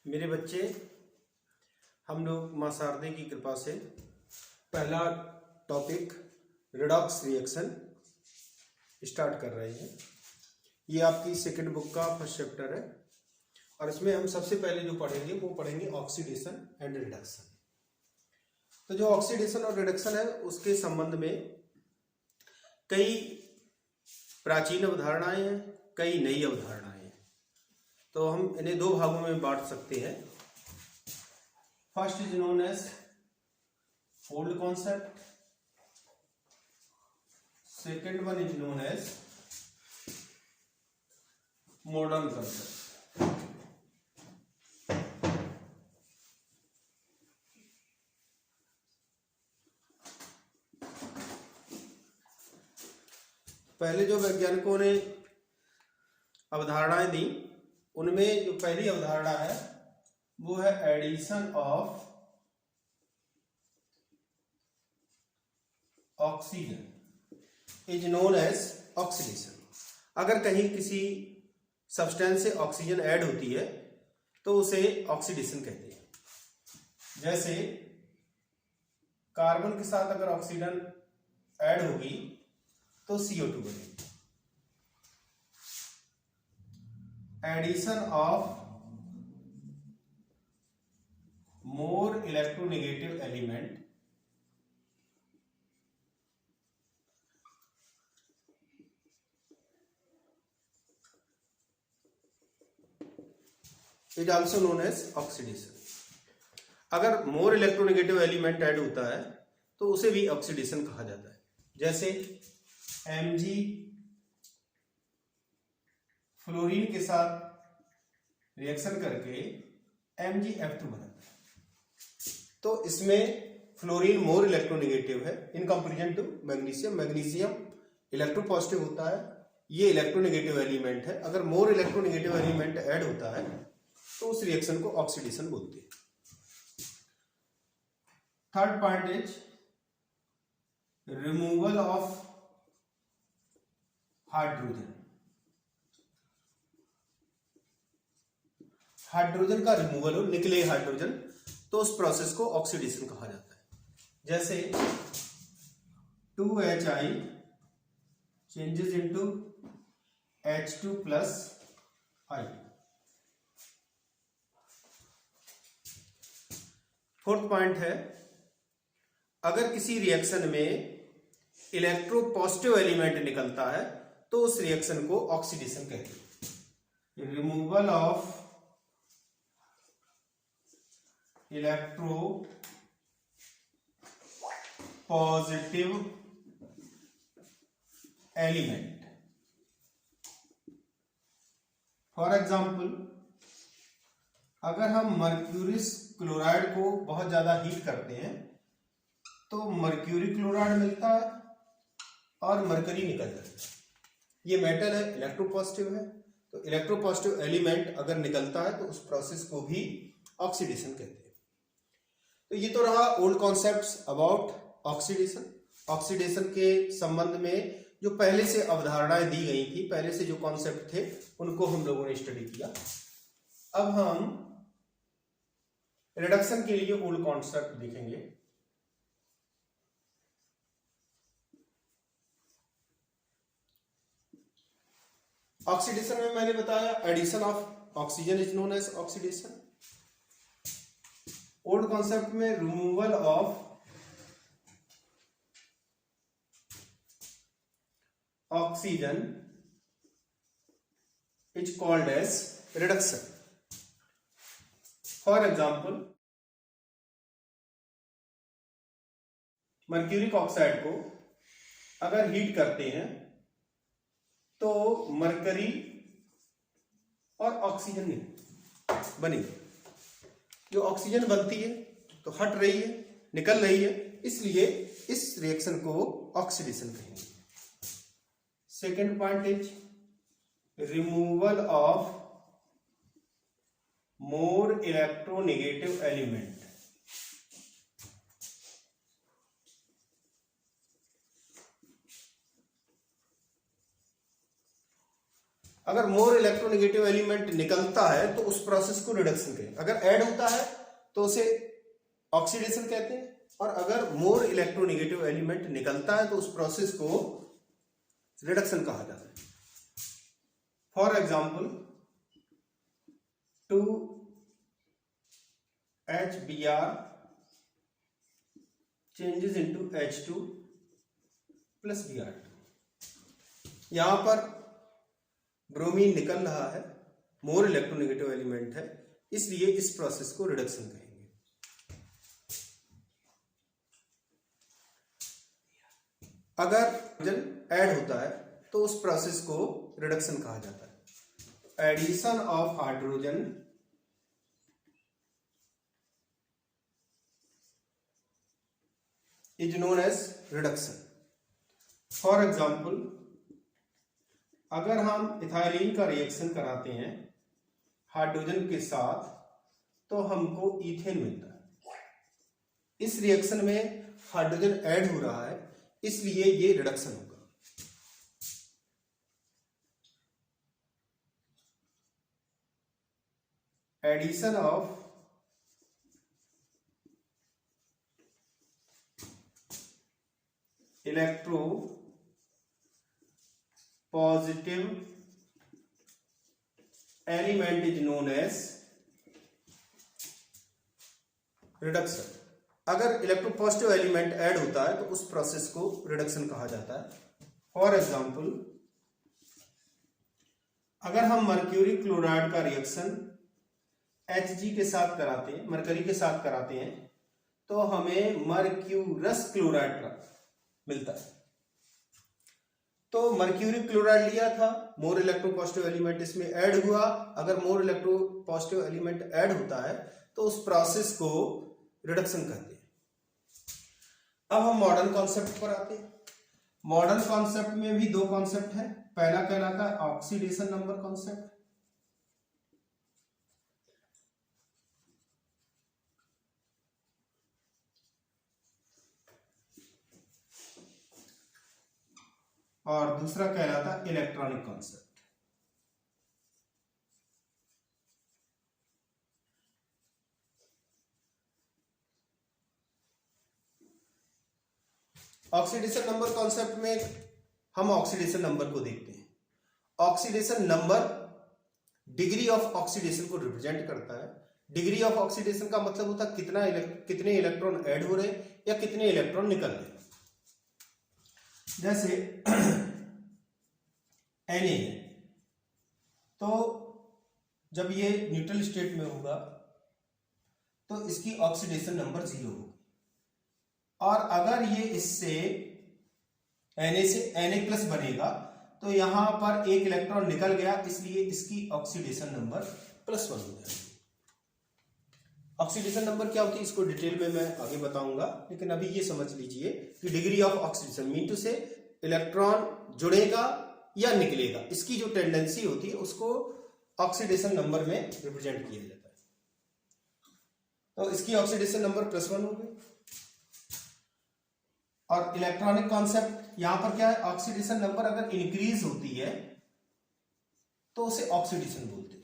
मेरे बच्चे, हम लोग मां शारदे की कृपा से पहला टॉपिक रिडॉक्स रिएक्शन स्टार्ट कर रहे हैं। ये आपकी सेकंड बुक का फर्स्ट चैप्टर है और इसमें हम सबसे पहले जो पढ़ेंगे वो पढ़ेंगे ऑक्सीडेशन एंड रिडक्शन। तो जो ऑक्सीडेशन और रिडक्शन है उसके संबंध में कई प्राचीन अवधारणाएं हैं, कई नई अवधारणाएं हैं। तो हम इन्हें दो भागों में बांट सकते हैं। First is known as old concept, second one is known as modern concept. पहले जो वैज्ञानिकों ने अवधारणाएं दी उनमें जो पहली अवधारणा है वो है addition of oxygen is known as oxidation. अगर कहीं किसी सब्सटेंस से ऑक्सीजन ऐड होती है तो उसे ऑक्सीडेशन कहते हैं। जैसे कार्बन के साथ अगर ऑक्सीजन ऐड होगी तो CO2 बनेगी। Addition of more electronegative element is also known as oxidation. अगर मोर इलेक्ट्रोनेगेटिव एलिमेंट ऐड होता है तो उसे भी ऑक्सीडेशन कहा जाता है। जैसे Mg फ्लोरीन के साथ रिएक्शन करके MgF2 बनाता है। तो इसमें फ्लोरीन मोर इलेक्ट्रोनेगेटिव है in comparison to magnesium. Magnesium electropositive होता है, ये इलेक्ट्रोनेगेटिव एलिमेंट है। अगर मोर इलेक्ट्रोनेगेटिव एलिमेंट ऐड होता है तो उस रिएक्शन को ऑक्सीडेशन बोलते हैं। Third point is removal of hydrogen. Hydrogen का रिमूवल हो, निकले हाइड्रोजन, तो उस प्रोसेस को ऑक्सीडेशन कहा जाता है। जैसे 2Hi changes into H2 plus I। Fourth point है अगर किसी रिएक्शन में इलेक्ट्रोपॉजिटिव एलिमेंट निकलता है तो उस रिएक्शन को ऑक्सीडेशन कहते हैं। Removal of electropositive element. For example, अगर हम मर्क्यूरियस क्लोराइड को बहुत ज्यादा हीट करते हैं तो मर्क्यूरी क्लोराइड मिलता है और मरकरी निकल जाता है। ये मेटल है, इलेक्ट्रोपॉजिटिव है, तो इलेक्ट्रोपॉजिटिव एलिमेंट अगर निकलता है तो उस प्रोसेस को भी ऑक्सीडेशन कहते हैं। तो ये तो रहा old concepts about oxidation. Oxidation के संबंध में जो पहले से अवधारणाएं दी गई थी, पहले से जो कॉन्सेप्ट थे उनको हम लोगों ने स्टडी किया। अब हम रिडक्शन के लिए ओल्ड कॉन्सेप्ट देखेंगे। ऑक्सीडेशन में मैंने बताया addition of oxygen is known as oxidation. Old concept में removal of oxygen is called as reduction. For example, mercuric oxide को अगर हीट करते हैं तो मरकरी और ऑक्सीजन बनेगी। जो ऑक्सीजन बनती है तो हट रही है, निकल रही है, इसलिए इस रिएक्शन को ऑक्सीडेशन कहेंगे। Second point is removal of more electronegative element. अगर मोर इलेक्ट्रोनेगेटिव एलिमेंट निकलता है तो उस प्रोसेस को रिडक्शन कहें, अगर ऐड होता है तो उसे ऑक्सीडेशन कहते हैं, और अगर मोर इलेक्ट्रोनेगेटिव एलिमेंट निकलता है तो उस प्रोसेस को रिडक्शन कहा जाता है। For example 2HBr changes into H2 plus Br2। यहां पर ब्रोमीन निकल रहा है, मोर इलेक्ट्रोनेगेटिव एलिमेंट है, इसलिए इस प्रोसेस को रिडक्शन कहेंगे। अगर हाइड्रोजन ऐड होता है तो उस प्रोसेस को रिडक्शन कहा जाता है। Addition of hydrogen is known as reduction. For example अगर हम इथाइलिन का रिएक्शन कराते हैं हाइड्रोजन के साथ तो हमको ईथेन मिलता है। इस रिएक्शन में हाइड्रोजन ऐड हो रहा है, इसलिए ये रिडक्शन होगा। Addition of electropositive element is known as reduction. अगर इलेक्ट्रोपॉजिटिव एलिमेंट ऐड होता है तो उस प्रोसेस को रिडक्शन कहा जाता है। फॉर एग्जाम्पल अगर हम मर्क्यूरी क्लोराइड का रिएक्शन Hg के साथ कराते हैं, मरकरी के साथ कराते हैं, तो हमें मर्क्यूरस क्लोराइड मिलता है। तो मर्क्यूरी क्लोराइड लिया था, मोर इलेक्ट्रोपॉजिटिव एलिमेंट इसमें ऐड हुआ। अगर मोर इलेक्ट्रोपॉजिटिव एलिमेंट ऐड होता है तो उस प्रोसेस को रिडक्शन कहते हैं। अब हम मॉडर्न कॉन्सेप्ट पर आते हैं। मॉडर्न कॉन्सेप्ट में भी दो कॉन्सेप्ट है। पहला कहलाता है ऑक्सीडेशन नंबर कॉन्सेप्ट, और दूसरा कहलाता है electronic concept. Oxidation number concept में हम ऑक्सीडेशन नंबर को देखते हैं। Oxidation number degree of oxidation को रिप्रेजेंट करता है। डिग्री ऑफ ऑक्सीडेशन का मतलब होता है कितने इलेक्ट्रॉन ऐड हो रहे हैं या कितने इलेक्ट्रॉन निकल रहे हैं। जैसे Na है, तो जब ये न्यूट्रल स्टेट में होगा तो इसकी ऑक्सीडेशन नंबर 0 होगी, और अगर ये इससे Na से Na+ बनेगा तो यहां पर एक इलेक्ट्रॉन निकल गया, इसलिए इसकी ऑक्सीडेशन नंबर +1 हो जाएगी। ऑक्सीडेशन नंबर क्या होती है इसको डिटेल में मैं आगे बताऊंगा, लेकिन अभी ये समझ लीजिए कि degree of oxidation mean to से इलेक्ट्रॉन जुड़ेगा या निकलेगा, इसकी जो टेंडेंसी होती है उसको ऑक्सीडेशन नंबर में रिप्रेजेंट किया जाता है। तो इसकी ऑक्सीडेशन नंबर +1 हो गई। और इलेक्ट्रॉनिक कॉन्सेप्ट यहां पर क्या है, ऑक्सीडेशन नंबर अगर इंक्रीज होती है तो उसे ऑक्सीडेशन बोलते हैं।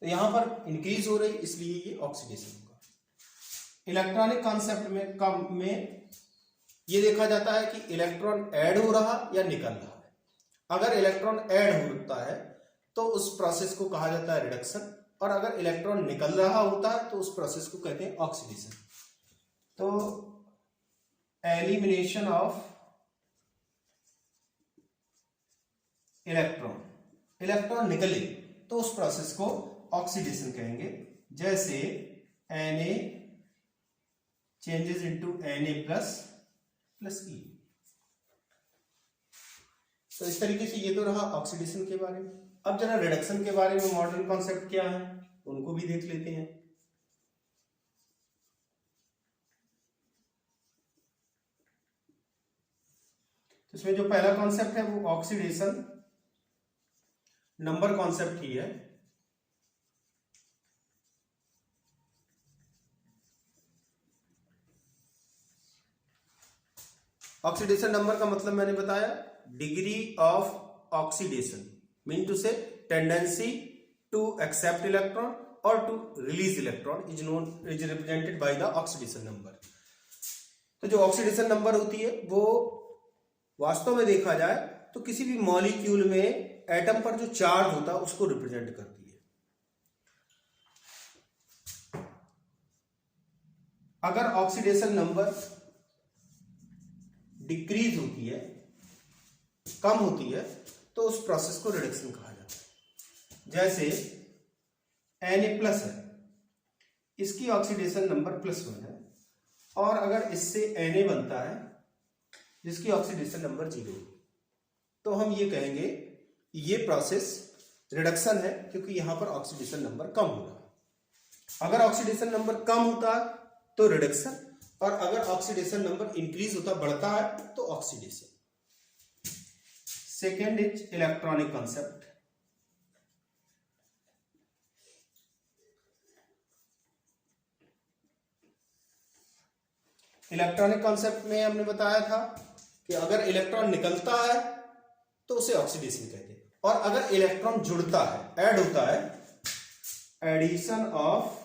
तो यहां पर इंक्रीज हो रही इसलिए ये ऑक्सीडेशन होगा। इलेक्ट्रॉनिक कॉन्सेप्ट में ये देखा जाता है कि इलेक्ट्रॉन ऐड हो रहा या निकल रहा है। अगर इलेक्ट्रॉन ऐड होता है तो उस प्रोसेस को कहा जाता है रिडक्शन, और अगर इलेक्ट्रॉन निकल रहा होता है तो उस प्रोसेस को कहते हैं ऑक्सीडेशन। तो एलिमिनेशन ऑफ इलेक्ट्रॉन निकले तो उस प्रोसेस को ऑक्सीडेशन कहेंगे। जैसे Na changes into Na++ E। तो इस तरीके से ये तो रहा ऑक्सीडेशन के बारे में। अब जरा रिडक्शन के बारे में मॉडर्न कॉन्सेप्ट क्या है उनको भी देख लेते हैं। तो इसमें जो पहला कॉन्सेप्ट है वो ऑक्सीडेशन नंबर कॉन्सेप्ट ही है। ऑक्सीडेशन नंबर का मतलब मैंने बताया degree of oxidation, mean to से टेंडेंसी टू एक्सेप्ट इलेक्ट्रॉन और to release electron is represented by the oxidation number. तो जो ऑक्सीडेशन नंबर होती है वो वास्तव में देखा जाए तो किसी भी मॉलिक्यूल में एटम पर जो चार्ज होता है उसको रिप्रेजेंट करती है। अगर ऑक्सीडेशन नंबर डिक्रीज होती है, कम होती है, तो उस प्रोसेस को रिडक्शन कहा जाता है। जैसे Na+ है, इसकी ऑक्सीडेशन नंबर +1 है, और अगर इससे Na बनता है जिसकी ऑक्सीडेशन नंबर 0 है, तो हम ये कहेंगे ये प्रोसेस रिडक्शन है, क्योंकि यहां पर ऑक्सीडेशन नंबर कम हो रहा है। अगर ऑक्सीडेशन नंबर कम होता है तो रिडक्शन, और अगर ऑक्सीडेशन नंबर इंक्रीज होता बढ़ता है तो oxidation. Second is electronic concept. Electronic concept में हमने बताया था कि अगर इलेक्ट्रॉन निकलता है तो उसे ऑक्सीडेशन कहते हैं, और अगर इलेक्ट्रॉन जुड़ता है, ऐड होता है, addition of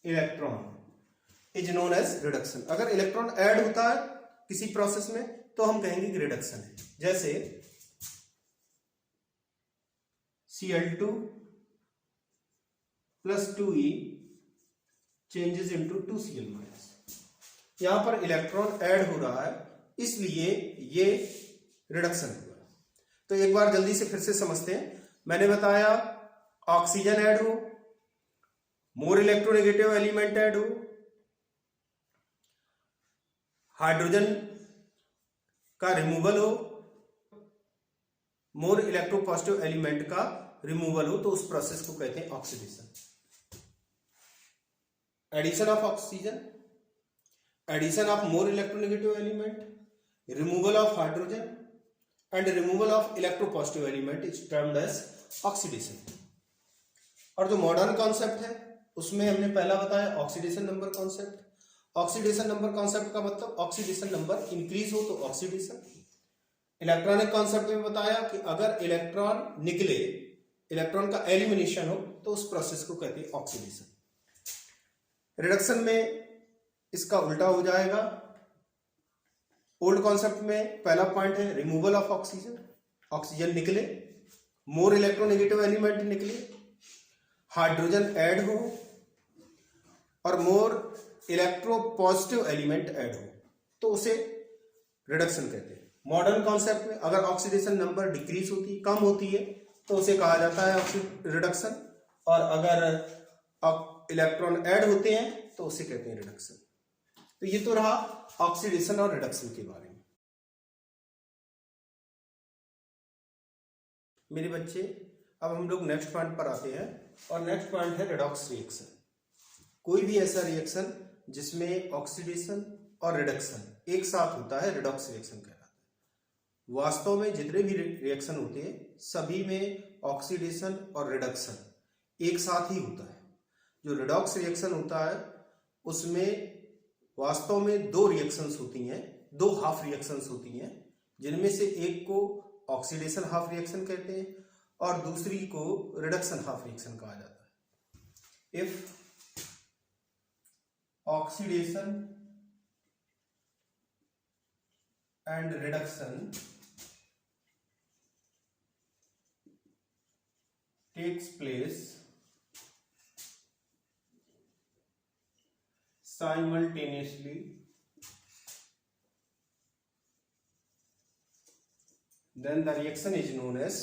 electron is known as reduction. अगर इलेक्ट्रॉन ऐड होता है किसी प्रोसेस में तो हम कहेंगे कि रिडक्शन है। जैसे Cl2 + 2e changes into 2Cl-। यहां पर इलेक्ट्रॉन ऐड हो रहा है, इसलिए ये रिडक्शन हुआ। तो एक बार जल्दी से फिर से समझते हैं। मैंने बताया ऑक्सीजन ऐड हो, मोर इलेक्ट्रोनेगेटिव एलिमेंट ऐड हो, हाइड्रोजन का रिमूवल हो, मोर इलेक्ट्रोपॉजिटिव एलिमेंट का रिमूवल हो, तो उस प्रोसेस को कहते हैं oxidation. Addition of oxygen, addition of more electronegative element, removal of hydrogen and removal of electropositive element is termed as oxidation. और जो मॉडर्न कॉन्सेप्ट है उसमें हमने पहला बताया oxidation number concept. Oxidation number concept का मतलब ऑक्सीडेशन नंबर इंक्रीज हो तो ऑक्सीडेशन। इलेक्ट्रॉनिक कॉन्सेप्ट में बताया कि अगर इलेक्ट्रॉन निकले, इलेक्ट्रॉन का एलिमिनेशन हो, तो उस प्रोसेस को कहते हैं ऑक्सीडेशन। रिडक्शन में इसका उल्टा हो जाएगा। ओल्ड कॉन्सेप्ट में पहला पॉइंट है रिमूवल ऑफ ऑक्सीजन, ऑक्सीजन निकले, मोर इलेक्ट्रोनेगेटिव एलिमेंट निकले, हाइड्रोजन ऐड हो और मोर इलेक्ट्रोपॉजिटिव एलिमेंट ऐड हो, तो उसे रिडक्शन कहते हैं। मॉडर्न कॉन्सेप्ट में अगर ऑक्सीडेशन नंबर डिक्रीज होती, कम होती है, तो उसे कहा जाता है रिडक्शन, और अगर इलेक्ट्रॉन ऐड होते हैं तो उसे कहते हैं रिडक्शन। तो ये तो रहा ऑक्सीडेशन और रिडक्शन के बारे में। मेरे बच्चे, अब हम लोग नेक्स्ट पॉइंट पर आते हैं, और नेक्स्ट पॉइंट है रिडॉक्स रिएक्शन। कोई भी ऐसा रिएक्शन जिसमें ऑक्सीडेशन और रिडक्शन एक साथ होता है रिडॉक्स रिएक्शन कहलाता है। वास्तव में जितने भी रिएक्शन होते हैं सभी में ऑक्सीडेशन और रिडक्शन एक साथ ही होता है। जो रिडॉक्स रिएक्शन होता है उसमें वास्तव में दो रिएक्शंस होती हैं, दो हाफ रिएक्शंस होती हैं, जिनमें से एक को ऑक्सीडेशन हाफ रिएक्शन कहते हैं और दूसरी को रिडक्शन हाफ रिएक्शन कहा जाता है। If oxidation and reduction takes place simultaneously, then the reaction is known as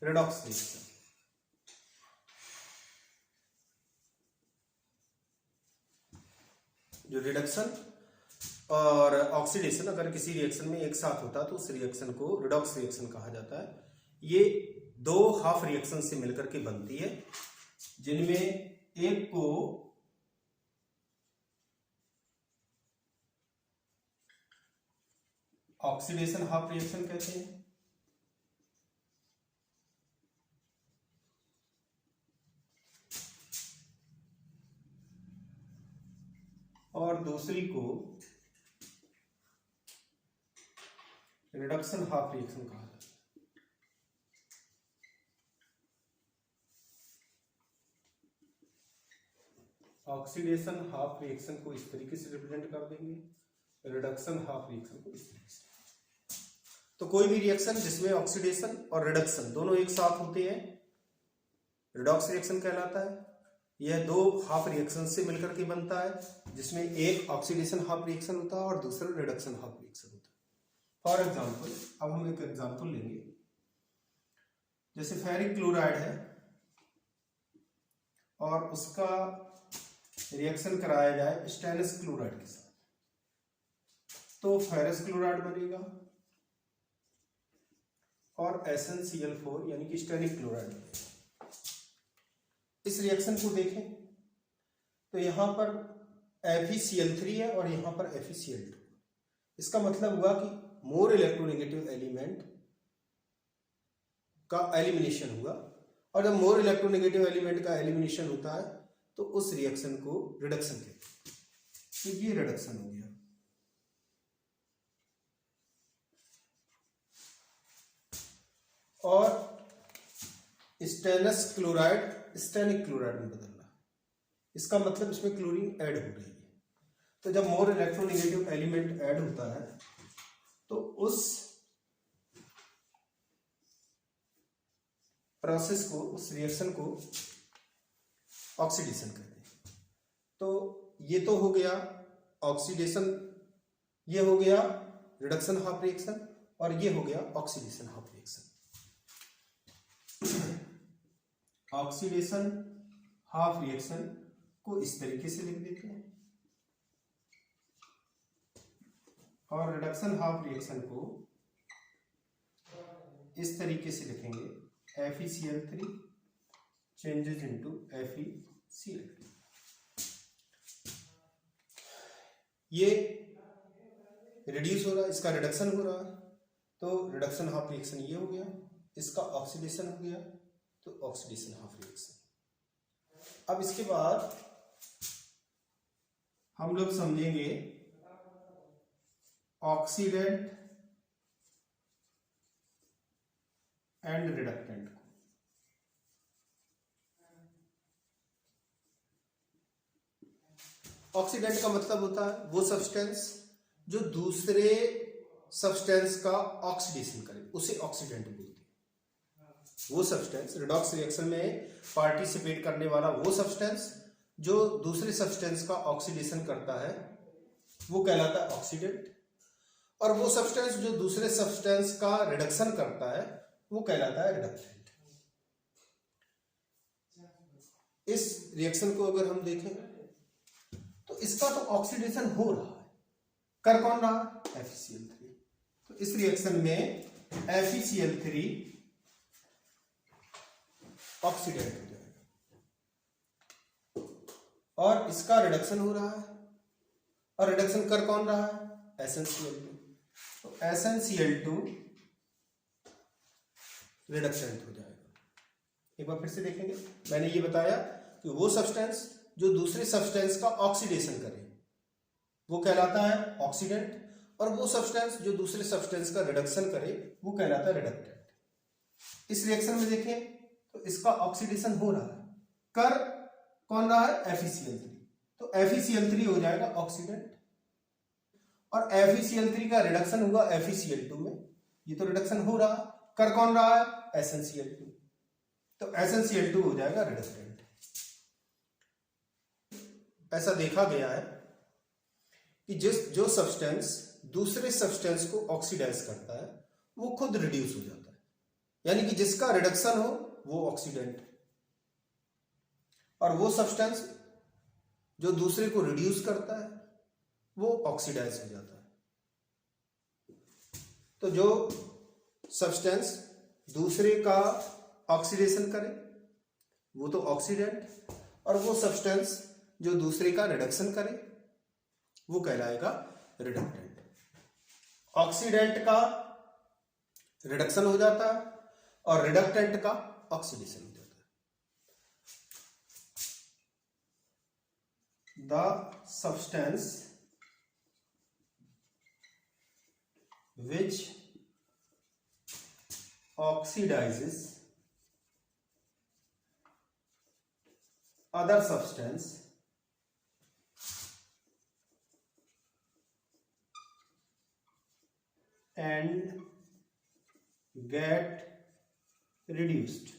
redox reaction. जो रिडक्शन और ऑक्सीडेशन अगर किसी रिएक्शन में एक साथ होता है तो उस रिएक्शन को रिडॉक्स रिएक्शन कहा जाता है। ये दो हाफ रिएक्शन से मिलकर के बनती है, जिनमें एक को ऑक्सीडेशन हाफ रिएक्शन कहते हैं और दूसरी को रिडक्शन हाफ रिएक्शन कहा जाता है। ऑक्सीडेशन हाफ रिएक्शन को इस तरीके से रिप्रेजेंट कर देंगे, रिडक्शन हाफ रिएक्शन को इस तरीके से। तो कोई भी रिएक्शन जिसमें ऑक्सीडेशन और रिडक्शन दोनों एक साथ होते हैं रिडॉक्स रिएक्शन कहलाता है। यह दो हाफ रिएक्शन से मिलकर के बनता है, जिसमें एक ऑक्सीडेशन हाफ रिएक्शन होता है और दूसरा रिडक्शन हाफ रिएक्शन होता है। फॉर एग्जाम्पल, अब हम एक एग्जाम्पल लेंगे, जैसे फेरिक क्लोराइड है और उसका रिएक्शन कराया जाए स्टेनस क्लोराइड के साथ, तो फेरस क्लोराइड बनेगा और SnCl4 यानी कि स्टेनिक क्लोराइड बनेगा। इस रिएक्शन को देखें तो यहां पर FeCl3 है और यहां पर FeCl2। इसका मतलब हुआ कि मोर इलेक्ट्रोनेगेटिव एलिमेंट का एलिमिनेशन हुआ, और जब मोर इलेक्ट्रोनेगेटिव एलिमेंट का एलिमिनेशन होता है तो उस रिएक्शन को रिडक्शन कहते हैं। तो ये रिडक्शन हो गया। और स्टेनस क्लोराइड स्टेनिक क्लोराइड में बदलना, इसका मतलब इसमें क्लोरीन ऐड हो रही है। तो जब मोर इलेक्ट्रोनेगेटिव एलिमेंट ऐड होता है तो उस प्रोसेस को, उस रिएक्शन को ऑक्सीडेशन कहते हैं। तो ये तो हो गया ऑक्सीडेशन, ये हो गया रिडक्शन हाफ रिएक्शन, और ये हो गया oxidation half reaction. Oxidation half reaction को इस तरीके से लिख देते हैं और रिडक्शन हाफ रिएक्शन को इस तरीके से लिखेंगे, FeCl3 चेंजेस इनटू FeCl2। ये रिड्यूस हो रहा है, इसका रिडक्शन हो रहा है, तो रिडक्शन हाफ रिएक्शन ये हो गया, इसका ऑक्सीडेशन हो गया, तो ऑक्सीडेशन हाफ रिएक्शन। अब इसके बाद हम लोग समझेंगे ऑक्सीडेंट एंड रिडक्टेंट को। ऑक्सीडेंट का मतलब होता है वो सब्सटेंस जो दूसरे सब्सटेंस का ऑक्सीडेशन करे, उसे ऑक्सीडेंट बोलते हैं। वो सब्सटेंस रिडॉक्स रिएक्शन में पार्टिसिपेट करने वाला वो सब्सटेंस जो दूसरे सब्सटेंस का ऑक्सीडेशन करता है वो कहलाता है ऑक्सीडेंट, और वो सब्सटेंस जो दूसरे सब्सटेंस का रिडक्शन करता है वो कहलाता है रिडक्टेंट। इस रिएक्शन को अगर हम देखें तो इसका तो ऑक्सीडेशन हो रहा है, कर कौन रहा है? FeCl3। तो इस रिएक्शन में FeCl3 ऑक्सीडेंट हो जाएगा और इसका रिडक्शन हो रहा है, और रिडक्शन कर कौन रहा है? SnCl2। तो SnCl2 रिडक्टेंट हो जाएगा। एक बार फिर से देखेंगे, मैंने ये बताया कि वो सब्सटेंस जो दूसरे सब्सटेंस का ऑक्सीडेशन करे वो कहलाता है ऑक्सीडेंट, और वो सब्सटेंस जो दूसरे सब्सटेंस का रिडक्शन करे वो कहलाता है रिडक्टेंट। इस रिएक्शन में देखें तो इसका ऑक्सीडेशन हो रहा है, कर कौन रहा है? FeCl3। तो FeCl3 हो जाएगा ऑक्सीडेंट, और FeCl3 का रिडक्शन हुआ FeCl2 में, ये तो रिडक्शन हो रहा, कर कौन रहा है? SnCl2। तो SnCl2 हो जाएगा रिडक्टेंट। ऐसा देखा गया है कि जो सब्सटेंस दूसरे सब्सटेंस को ऑक्सीडाइज करता है वो खुद रिड्यूस हो जाता है, यानी कि जिसका रिडक्शन हो वो ऑक्सीडेंट, और वो सब्सटेंस जो दूसरे को रिड्यूस करता है वो ऑक्सीडाइज हो जाता है। तो जो सब्सटेंस दूसरे का ऑक्सीडेशन करे वो तो ऑक्सीडेंट, और वो सब्सटेंस जो दूसरे का रिडक्शन करे वो कहलाएगा रिडक्टेंट। ऑक्सीडेंट का रिडक्शन हो जाता है और रिडक्टेंट का ऑक्सीडेशन हो जाता है। The substance which oxidizes other substance and get reduced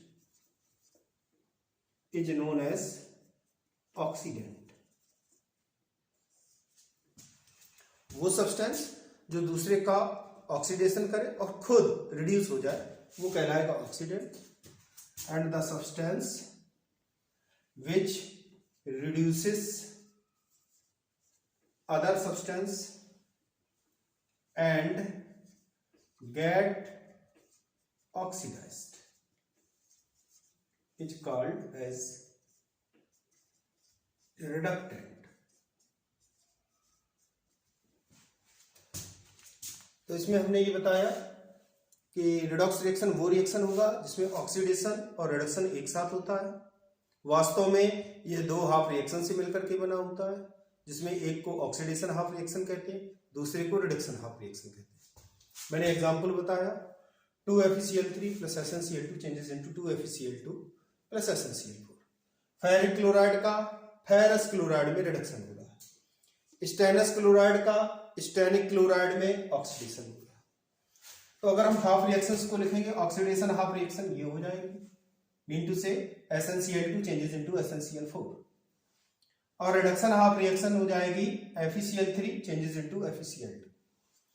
is known as oxidant. वो सब्सटेंस जो दूसरे का ऑक्सीडेशन करे और खुद रिड्यूस हो जाए वो कहलाएगा oxidant. And the substance which reduces other substance and get oxidized is called as reductant. तो इसमें हमने ये बताया कि रिडॉक्स रिएक्शन वो रिएक्शन होगा जिसमें ऑक्सीडेशन और रिडक्शन एक साथ होता है. वास्तव में ये दो हाफ रिएक्शन से मिलकर के बना होता है, जिसमें एक को ऑक्सीडेशन हाफ रिएक्शन कहते हैं, दूसरे को रिडक्शन हाफ रिएक्शन कहते हैं. मैंने एग्जांपल बताया 2FeCl3 plus SnCl2 changes into 2FeCl2 plus SnCl4. Ferric chloride का फेरस क्लोराइड में रिडक्शन हो रहा है, स्टेनस क्लोराइड का स्टेनिक क्लोराइड में ऑक्सीडेशन हो रहा है. तो अगर हम हाफ रिएक्शंस को लिखेंगे, ऑक्सीडेशन हाफ रिएक्शन ये हो जाएगी, मीन टू से SnCl2 changes into SnCl4, और रिडक्शन हाफ रिएक्शन हो जाएगी FeCl3 changes into FeCl2.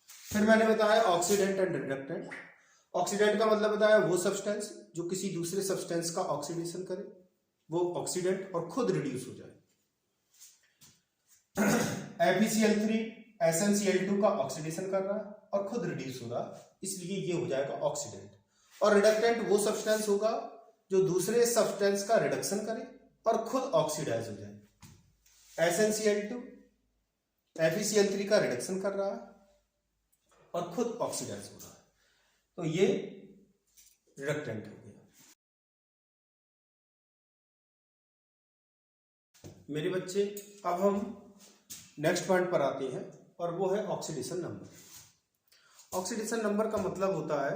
फिर मैंने बताया ऑक्सीडेंट एंड रिडक्टेंट. ऑक्सीडेंट का मतलब बताया वो सब्सटेंस जो किसी दूसरे सब्सटेंस का ऑक्सीडेशन करे, वो ऑक्सीडेंट और खुद रिड्यूस हो जाए. FeCl3 SnCl2 का ऑक्सीडेशन कर रहा है और खुद रिड्यूस हो रहा है, इसलिए ये हो जाएगा ऑक्सीडेंट. और रिडक्टेंट वो सब्सटेंस होगा जो दूसरे सब्सटेंस का रिडक्शन करे और खुद ऑक्सीडाइज हो जाए. SnCl2 FeCl3 का रिडक्शन कर रहा है और खुद ऑक्सीडाइज हो रहा है, तो ये रिडक्टेंट हो गया. मेरे बच्चे, अब हम नेक्स्ट पॉइंट पर आते हैं और वो है ऑक्सीडेशन नंबर. ऑक्सीडेशन नंबर का मतलब होता है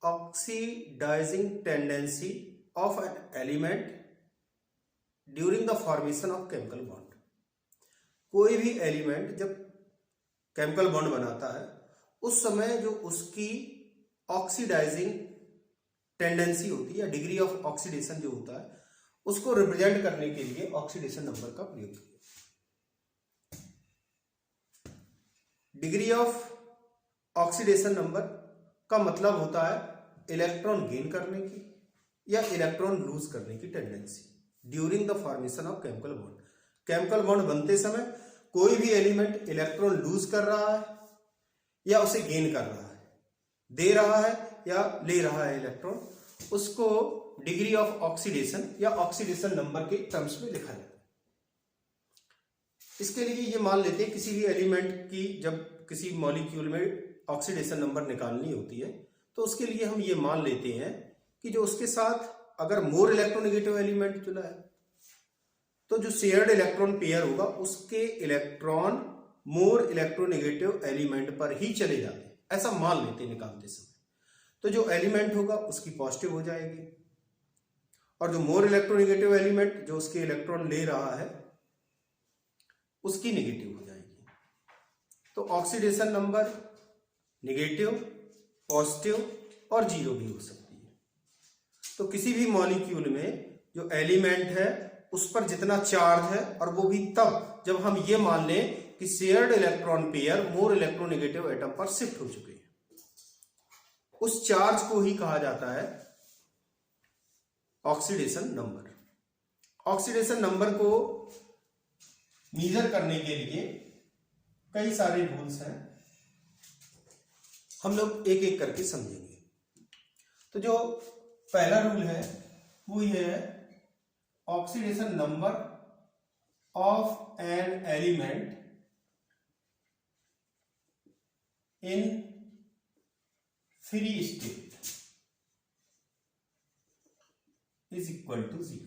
oxidising tendency of an element during the formation of chemical bond. कोई भी एलिमेंट जब केमिकल बॉन्ड बनाता है उस समय जो उसकी ऑक्सीडाइजिंग टेंडेंसी होती है या डिग्री ऑफ ऑक्सीडेशन जो होता है उसको रिप्रेजेंट करने के लिए ऑक्सीडेशन नंबर का प्रयोग किया. डिग्री ऑफ ऑक्सीडेशन नंबर का मतलब होता है इलेक्ट्रॉन गेन करने की या इलेक्ट्रॉन लूज करने की tendency during the formation of chemical bond. Chemical bond बनते समय कोई भी एलिमेंट इलेक्ट्रॉन लूज कर रहा है या उसे गेन कर रहा है, दे रहा है या ले रहा है इलेक्ट्रॉन, उसको डिग्री ऑफ ऑक्सीडेशन या ऑक्सीडेशन नंबर के टर्म्स में लिखा जाता है. इसके लिए ये मान लेते हैं किसी भी एलिमेंट की जब किसी मॉलिक्यूल में ऑक्सीडेशन नंबर निकालनी होती है तो उसके लिए हम ये मान लेते हैं कि जो उसके साथ अगर मोर इलेक्ट्रोनेगेटिव एलिमेंट चुना है तो जो शेयर्ड इलेक्ट्रॉन पेयर होगा उसके इलेक्ट्रॉन मोर इलेक्ट्रोनेगेटिव एलिमेंट पर ही चले जाते हैं, ऐसा मान लेते हैं निकालते समय. तो जो एलिमेंट होगा उसकी पॉजिटिव हो जाएगी और जो मोर इलेक्ट्रोनेगेटिव एलिमेंट जो उसके इलेक्ट्रॉन ले रहा है उसकी नेगेटिव हो जाएगी. तो ऑक्सीडेशन नंबर नेगेटिव, पॉजिटिव और जीरो भी हो सकती है. तो किसी भी मॉलिक्यूल में जो एलिमेंट है उस पर जितना चार्ज है, और वो भी तब जब हम ये मान लें कि shared electron pair more electronegative atom पर शिफ्ट हो चुके हैं, उस चार्ज को ही कहा जाता है ऑक्सीडेशन नंबर. ऑक्सीडेशन नंबर को मेजर करने के लिए कई सारे रूल्स हैं, हम लोग एक एक करके समझेंगे. तो जो पहला रूल है वो ये है oxidation number of an element in free state is equal to 0.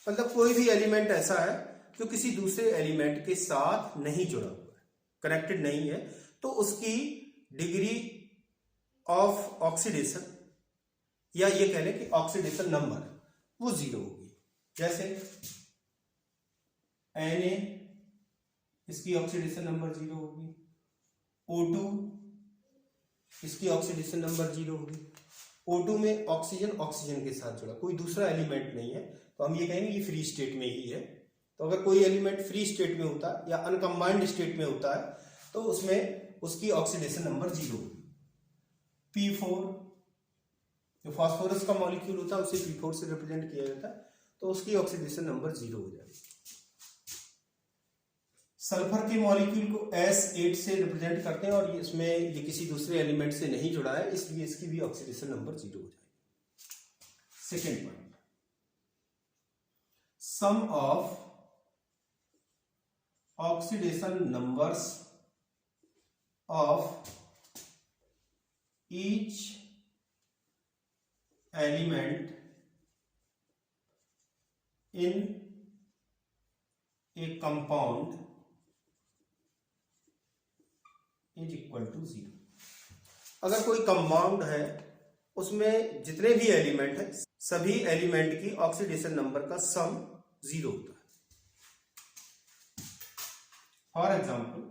मतलब कोई भी एलिमेंट ऐसा है जो किसी दूसरे एलिमेंट के साथ नहीं जुड़ा हुआ है, कनेक्टेड नहीं है, तो उसकी डिग्री ऑफ ऑक्सीडेशन, या ये कह लें कि ऑक्सीडेशन नंबर, वो 0 होगी। जैसे Na, इसकी ऑक्सीडेशन नंबर 0 होगी। O2, इसकी ऑक्सीडेशन नंबर 0 होगी। O2 में ऑक्सीजन ऑक्सीजन के साथ जुड़ा, कोई दूसरा एलिमेंट नहीं है, तो हम ये कहेंगे ये फ्री स्टेट में ही है। तो अगर कोई एलिमेंट फ्री स्टेट में होता है या अनकम्बाइंड स्टेट में होता है तो उसमें उसकी ऑक्सीडेशन नंबर 0 होगी। P4, जो फास्फोरस का मॉलिक्यूल होता है उसे P4 से रिप्रेजेंट किया जाता है, तो उसकी ऑक्सीडेशन नंबर 0 हो जाएगी। सल्फर के मॉलिक्यूल को S8 से रिप्रेजेंट करते हैं और इसमें ये किसी दूसरे एलिमेंट से नहीं जुड़ा है, इसलिए इसकी भी ऑक्सीडेशन नंबर 0 हो जाएगी। Second point, sum of oxidation numbers of each element in a compound is equal to 0। अगर कोई कंपाउंड है उसमें जितने भी एलिमेंट है सभी एलिमेंट की ऑक्सीडेशन नंबर का सम 0 होता है। फॉर एग्जाम्पल,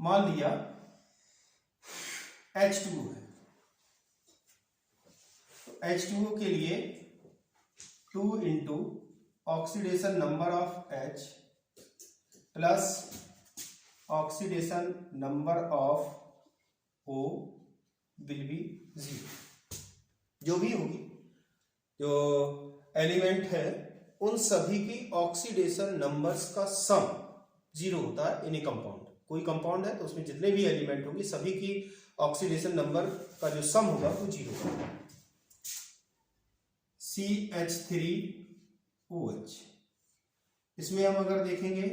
मान लिया H2O है, तो H2O के लिए 2 into oxidation number of H plus oxidation number of O will be 0। जो भी होगी, जो एलिमेंट है उन सभी की ऑक्सीडेशन नंबर्स का सम 0 होता है इन ए कंपाउंड। कोई कंपाउंड है तो उसमें जितने भी एलिमेंट होंगे सभी की ऑक्सीडेशन नंबर का जो सम होगा वो 0 होगा। CH3OH, इसमें हम अगर देखेंगे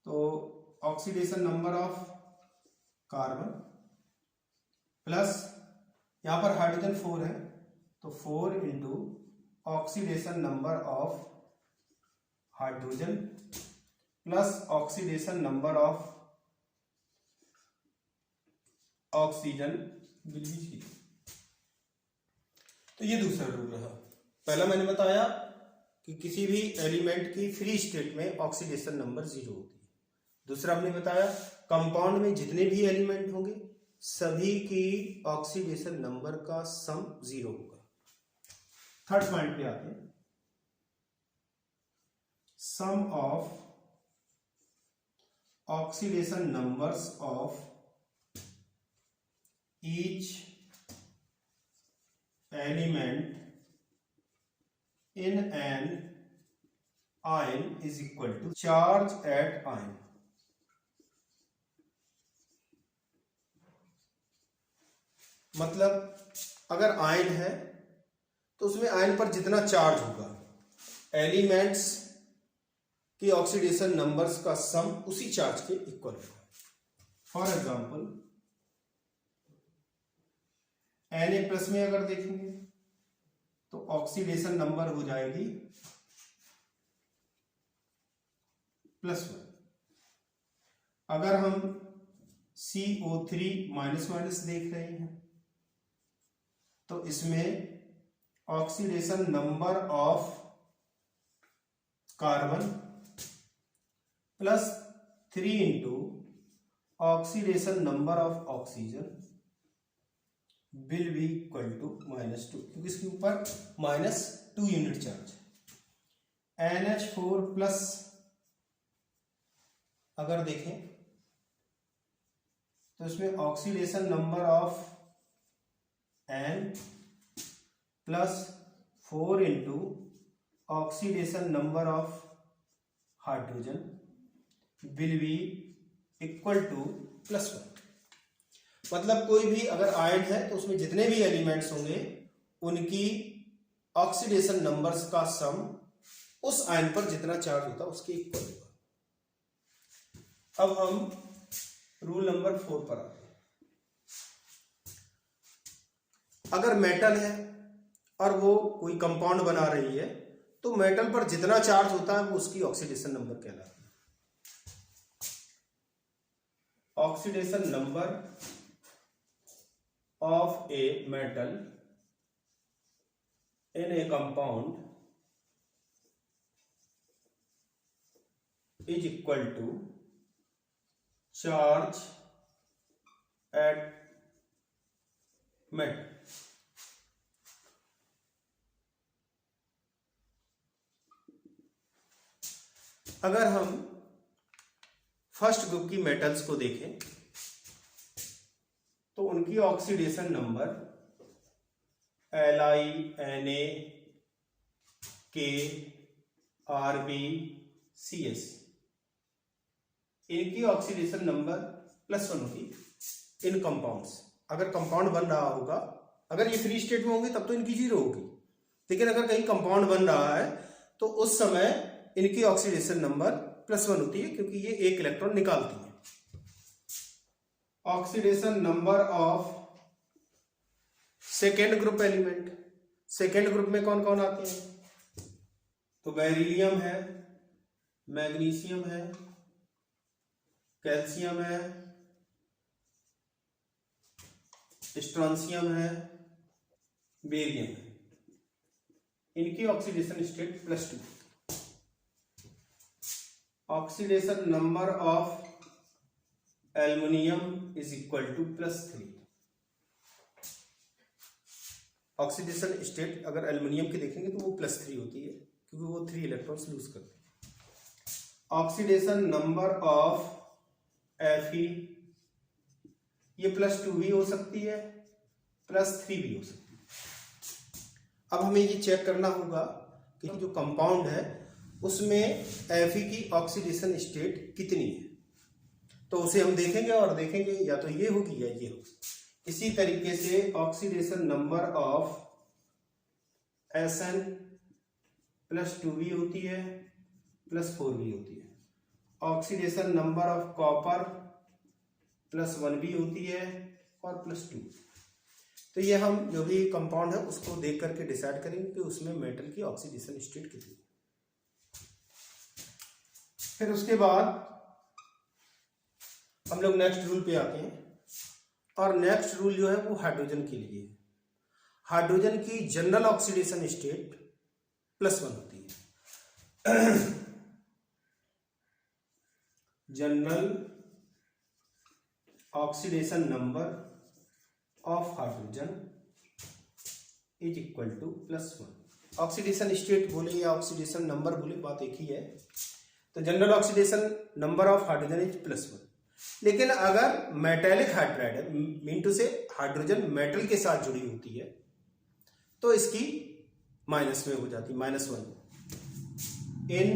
तो oxidation number of carbon plus यहां पर हाइड्रोजन 4 है तो 4 into oxidation number of hydrogen plus oxidation number of oxygen will B 0। तो ये दूसरा रूल रहा। पहला मैंने बताया कि किसी भी एलिमेंट की फ्री स्टेट में ऑक्सीडेशन नंबर 0 होती है। दूसरा हमने बताया कंपाउंड में जितने भी एलिमेंट होंगे सभी की ऑक्सीडेशन नंबर का सम 0 होगा। थर्ड पॉइंट पे आते हैं, sum of oxidation numbers of each element in an ion is equal to charge at ion। मतलब अगर आयन है तो उसमें आयन पर जितना चार्ज होगा एलिमेंट्स की ऑक्सीडेशन नंबर्स का सम उसी चार्ज के इक्वल होगा। फॉर एग्जांपल Na+ में अगर देखेंगे तो ऑक्सीडेशन नंबर हो जाएगी +1। अगर हम CO3- देख रहे हैं तो इसमें oxidation number of carbon +3 into oxidation number of oxygen will be equal to -2, क्योंकि इसके ऊपर -2 यूनिट चार्ज। NH4+ अगर देखें तो इसमें oxidation number of N +4 into oxidation number of hydrogen will be equal to +1। मतलब कोई भी अगर आयन है तो उसमें जितने भी एलिमेंट्स होंगे उनकी ऑक्सीडेशन नंबर्स का सम उस आयन पर जितना चार्ज होता है उसके इक्वल होगा। अब हम रूल नंबर 4 पर आते हैं। अगर मेटल है और वो कोई कंपाउंड बना रही है तो मेटल पर जितना चार्ज होता है वो उसकी ऑक्सीडेशन नंबर कहलाता है। Oxidation number of a metal in a compound is equal to charge at metal. अगर हम फर्स्ट ग्रुप की मेटल्स को देखें तो उनकी oxidation number Li, Na, K, Rb, Cs, इनकी ऑक्सीडेशन नंबर +1 होगी इन कंपाउंड्स। अगर कंपाउंड बन रहा होगा, अगर ये फ्री स्टेट में होंगे तब तो इनकी 0 होगी, लेकिन अगर कहीं कंपाउंड बन रहा है तो उस समय इनकी ऑक्सीडेशन नंबर +1 होती है, क्योंकि ये एक इलेक्ट्रॉन निकालती है। Oxidation number of second group element, second group में कौन कौन आते हैं? तो बेरिलियम है, मैग्नीशियम है, कैल्शियम है, स्ट्रोंशियम है, बेरियम है। इनकी oxidation state +2। Oxidation number of aluminium is equal to +3। Oxidation state अगर एल्युमिनियम की देखेंगे तो वो +3 होती है, क्योंकि वो 3 इलेक्ट्रॉन्स लूज करते हैं। ऑक्सीडेशन नंबर ऑफ Fe, ये +2 भी हो सकती है, +3 भी हो सकती है। अब हमें ये चेक करना होगा कि जो कंपाउंड है उसमें Fe की ऑक्सीडेशन स्टेट कितनी है, तो उसे हम देखेंगे और देखेंगे या तो ये होगी या ये होगी। इसी तरीके से ऑक्सीडेशन नंबर ऑफ Sn +2 भी होती है, +4 भी होती है। ऑक्सीडेशन नंबर ऑफ कॉपर +1 भी होती है और +2। तो ये हम जो भी कंपाउंड है उसको देख करके डिसाइड करेंगे कि उसमें मेटल की ऑक्सीडेशन स्टेट कितनी है। फिर उसके बाद हम लोग नेक्स्ट रूल पे आते हैं, और नेक्स्ट रूल जो है वो हाइड्रोजन के लिए है। हाइड्रोजन की जनरल ऑक्सीडेशन स्टेट +1 होती है। General oxidation number of hydrogen is equal to +1। Oxidation state बोले या ऑक्सीडेशन नंबर बोले, बात एक ही है। तो general oxidation number of hydrogen is +1। लेकिन अगर मेटेलिक हाइड्राइड है, मीन टू से हाइड्रोजन मेटल के साथ जुड़ी होती है, तो इसकी माइनस में हो जाती, -1। In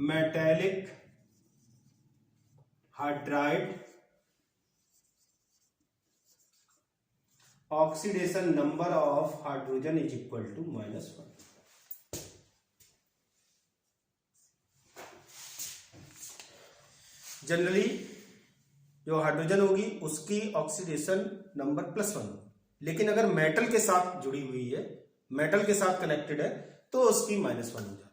metallic hydride oxidation number of hydrogen is equal to -1। Generally जो हाइड्रोजन होगी उसकी ऑक्सीडेशन नंबर +1 होगी, लेकिन अगर मेटल के साथ जुड़ी हुई है, मेटल के साथ कनेक्टेड है, तो उसकी -1 हो जाती है।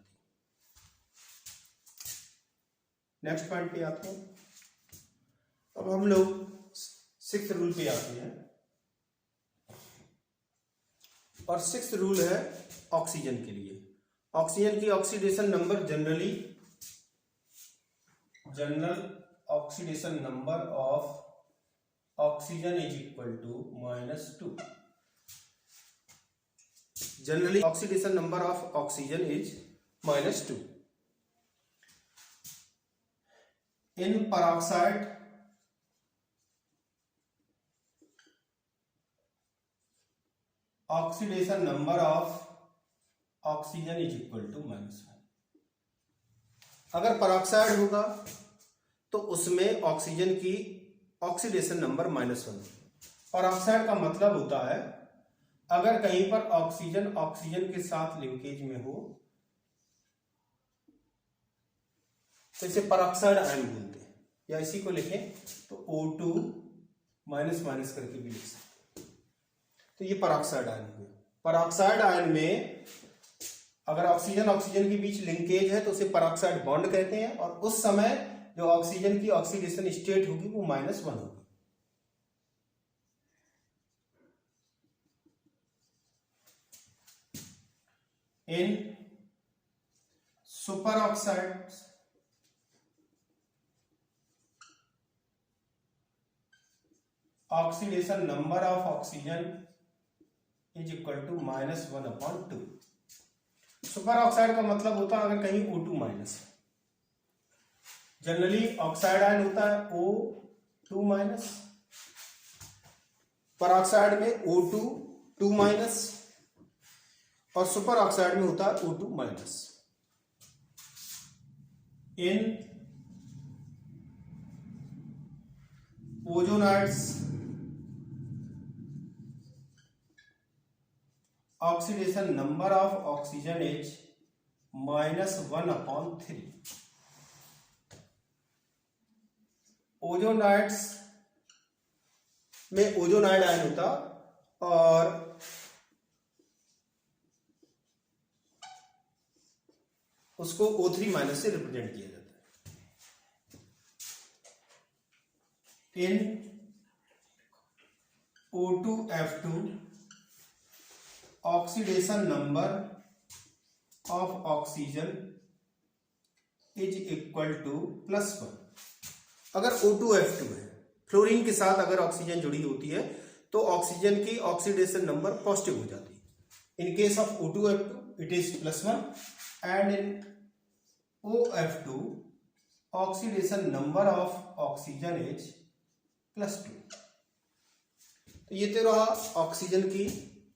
नेक्स्ट पॉइंट पे आते हैं। अब हम लोग 6th रूल पे आते हैं, और 6th रूल है ऑक्सीजन के लिए। ऑक्सीजन की oxidation number general oxidation number of oxygen is equal to -2। Generally oxidation number of oxygen is -2। In peroxide oxidation number of oxygen is equal to -1। अगर peroxide होगा तो उसमें ऑक्सीजन की oxidation number -1। peroxide का मतलब होता है अगर कहीं पर ऑक्सीजन ऑक्सीजन के साथ लिंकेज में हो तो इसे peroxide आयन बोलते हैं, या इसी को लिखें तो O2 माइनस करके भी लिख सकते हैं। तो ये peroxide आयन हुए। peroxide आयन में अगर ऑक्सीजन ऑक्सीजन के बीच लिंकेज है तो उसे peroxide बॉन्ड कहते हैं, और उस समय जो ऑक्सीजन की ऑक्सीडेशन स्टेट होगी वो -1 होगी। In superoxides oxidation number of oxygen is equal to -1/2। Superoxide का मतलब होता है अगर कहीं O2 minus, generally oxide ion होता है O2 माइनस, पर ऑक्साइड में O2 2 माइनस और सुपर ऑक्साइड में होता है O2 माइनस। In ozonides oxidation number of oxygen is -1/3। Ozonides में ओजोनाइड आयन होता और उसको O3 माइनस से रिप्रेजेंट किया जाता है। In O2F2 oxidation number of oxygen is equal to +1। अगर O2F2 है, फ्लोरीन के साथ अगर ऑक्सीजन जुड़ी होती है तो ऑक्सीजन की ऑक्सीडेशन नंबर पॉजिटिव हो जाती है। In case of O2F2 it is +1 and in OF2 oxidation number of oxygen is +2। तो ये तो रहा ऑक्सीजन की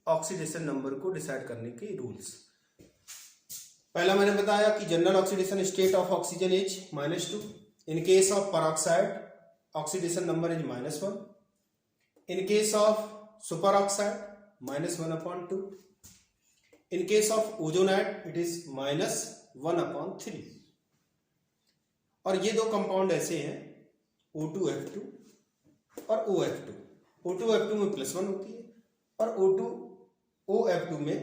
ऑक्सीडेशन नंबर को डिसाइड करने के रूल्स। पहला मैंने बताया कि general oxidation state of oxygen is -2। In case of peroxide oxidation number is -1। In case of super oxide -1/2। In case of ozonide it is -1/3। और ये दो कंपाउंड ऐसे हैं O2F2 और OF2। O2F2 में +1 होती है और O2F2 में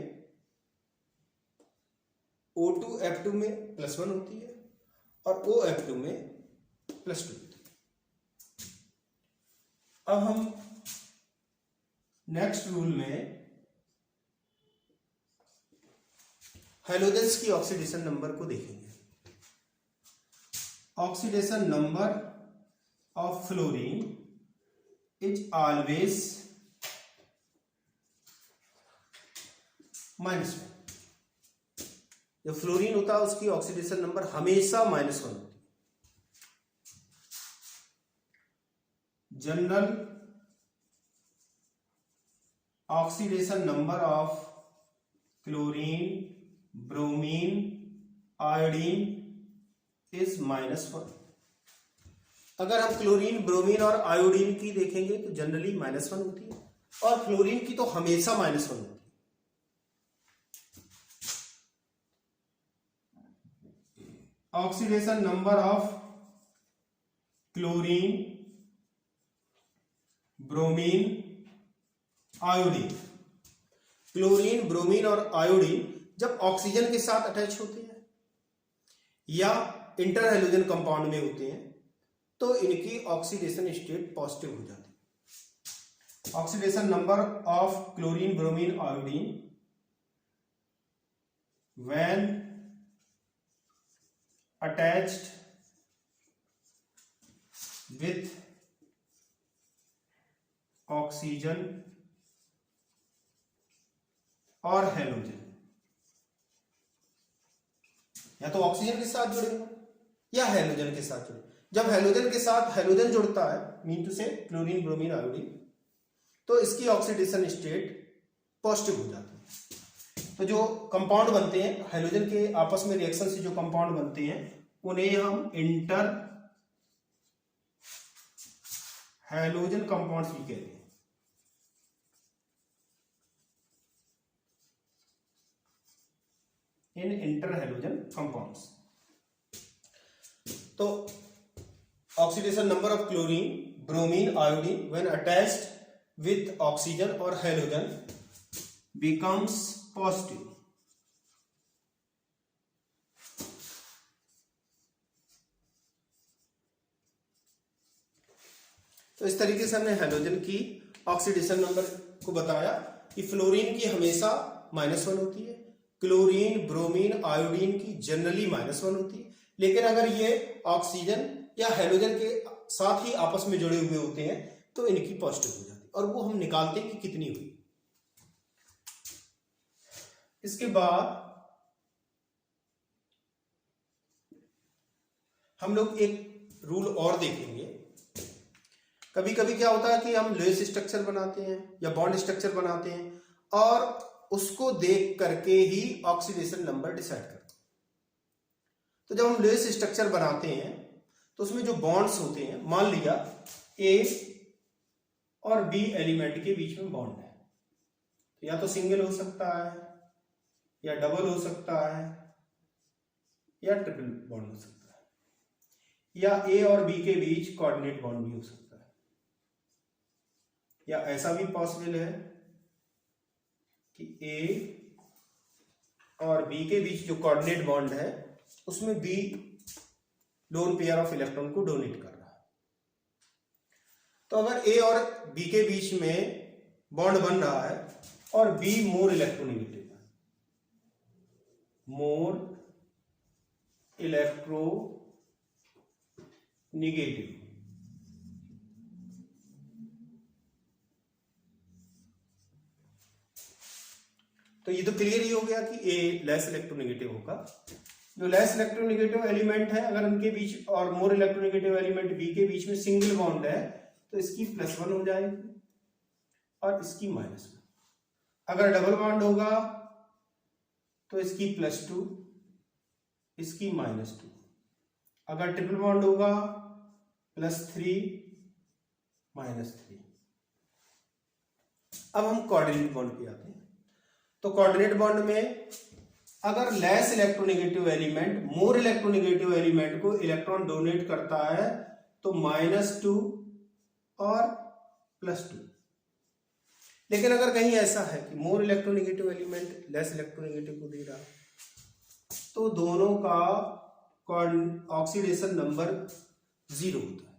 +1 होती है और OF2 में +2 होती है। अब हम नेक्स्ट रूल में हैलोजेंस की ऑक्सीडेशन नंबर को देखेंगे। Oxidation number of fluorine is always -1। जो फ्लोरीन होता है उसकी ऑक्सीडेशन नंबर हमेशा -1 होती है। General oxidation number of chlorine, bromine, iodine is -1। अगर हम क्लोरीन, ब्रोमीन और आयोडीन की देखेंगे तो जनरली -1 होती है और फ्लोरीन की तो हमेशा -1 होती है। Oxidation number of chlorine, bromine, iodine. Chlorine, bromine और आयोडीन जब ऑक्सीजन के साथ अटैच होते हैं या इंटर हैलोजन कंपाउंड में होते हैं तो इनकी ऑक्सीडेशन स्टेट पॉजिटिव हो जाती है। Oxidation number of chlorine, bromine, iodine when attached with oxygen और हैलोजन, या तो ऑक्सीजन के साथ जुड़े या हैलोजन के साथ जुड़े। जब हैलोजन के साथ हैलोजन जुड़ता है मीन टू से क्लोरीन, ब्रोमीन, आयोडीन, तो इसकी ऑक्सीडेशन स्टेट पॉजिटिव हो जाती है। तो जो कंपाउंड बनते हैं हैलोजन के आपस में रिएक्शन से जो कंपाउंड बनते हैं उन्हें हम इंटर हैलोजन कंपाउंड्स भी कहते हैं। इन इंटर हैलोजन कंपाउंड्स। तो oxidation number of chlorine, bromine, iodine when attached with oxygen और हैलोजन बिकम्स पॉजिटिव। तो इस तरीके से हमने हैलोजन की ऑक्सीडेशन नंबर को बताया कि फ्लोरीन की हमेशा -1 होती है, क्लोरीन, ब्रोमीन, आयोडीन की जनरली -1 होती है, लेकिन अगर ये ऑक्सीजन या हेलोजन के साथ ही आपस में जुड़े हुए होते हैं तो इनकी पॉजिटिव हो जाती है, और वो हम निकालते हैं कि कितनी हुई। इसके बाद हम लोग एक रूल और देखेंगे। कभी कभी क्या होता है कि हम लेस स्ट्रक्चर बनाते हैं या बॉन्ड स्ट्रक्चर बनाते हैं और उसको देख करके ही ऑक्सीडेशन नंबर डिसाइड करते हैं। तो जब हम लेस स्ट्रक्चर बनाते हैं तो उसमें जो बॉन्ड्स होते हैं, मान लिया ए और बी एलिमेंट के बीच में बॉन्ड है, तो या तो सिंगल हो सकता है या डबल हो सकता है या ट्रिपल बॉन्ड हो सकता है, या ए और बी के बीच कोऑर्डिनेट बॉन्ड भी हो सकता है, या ऐसा भी पॉसिबल है कि ए और बी के बीच जो कोऑर्डिनेट बॉन्ड है उसमें B lone pair of electron को डोनेट कर रहा है। तो अगर ए और बी के बीच में बॉन्ड बन रहा है और बी मोर इलेक्ट्रोनेगेटिव है, मोर इलेक्ट्रोनेगेटिव, तो ये तो क्लियर ही हो गया कि ए लेस इलेक्ट्रोनेगेटिव होगा। जो लेस इलेक्ट्रोनेगेटिव एलिमेंट है अगर उनके बीच और मोर इलेक्ट्रोनेगेटिव एलिमेंट बी के बीच में सिंगल बॉन्ड है तो इसकी +1 हो जाएगी और इसकी -1। अगर डबल बॉन्ड होगा तो इसकी +2, इसकी -2। अगर ट्रिपल बॉन्ड होगा +3, -3। अब हम कोऑर्डिनेट बॉन्ड पे आते हैं। तो कोऑर्डिनेट बॉन्ड में अगर लेस इलेक्ट्रोनेगेटिव एलिमेंट मोर इलेक्ट्रोनेगेटिव एलिमेंट को इलेक्ट्रॉन डोनेट करता है तो -2 और +2। लेकिन अगर कहीं ऐसा है कि मोर इलेक्ट्रोनेगेटिव एलिमेंट लेस इलेक्ट्रोनेगेटिव को दे रहा है तो दोनों का ऑक्सीडेशन नंबर 0 होता है।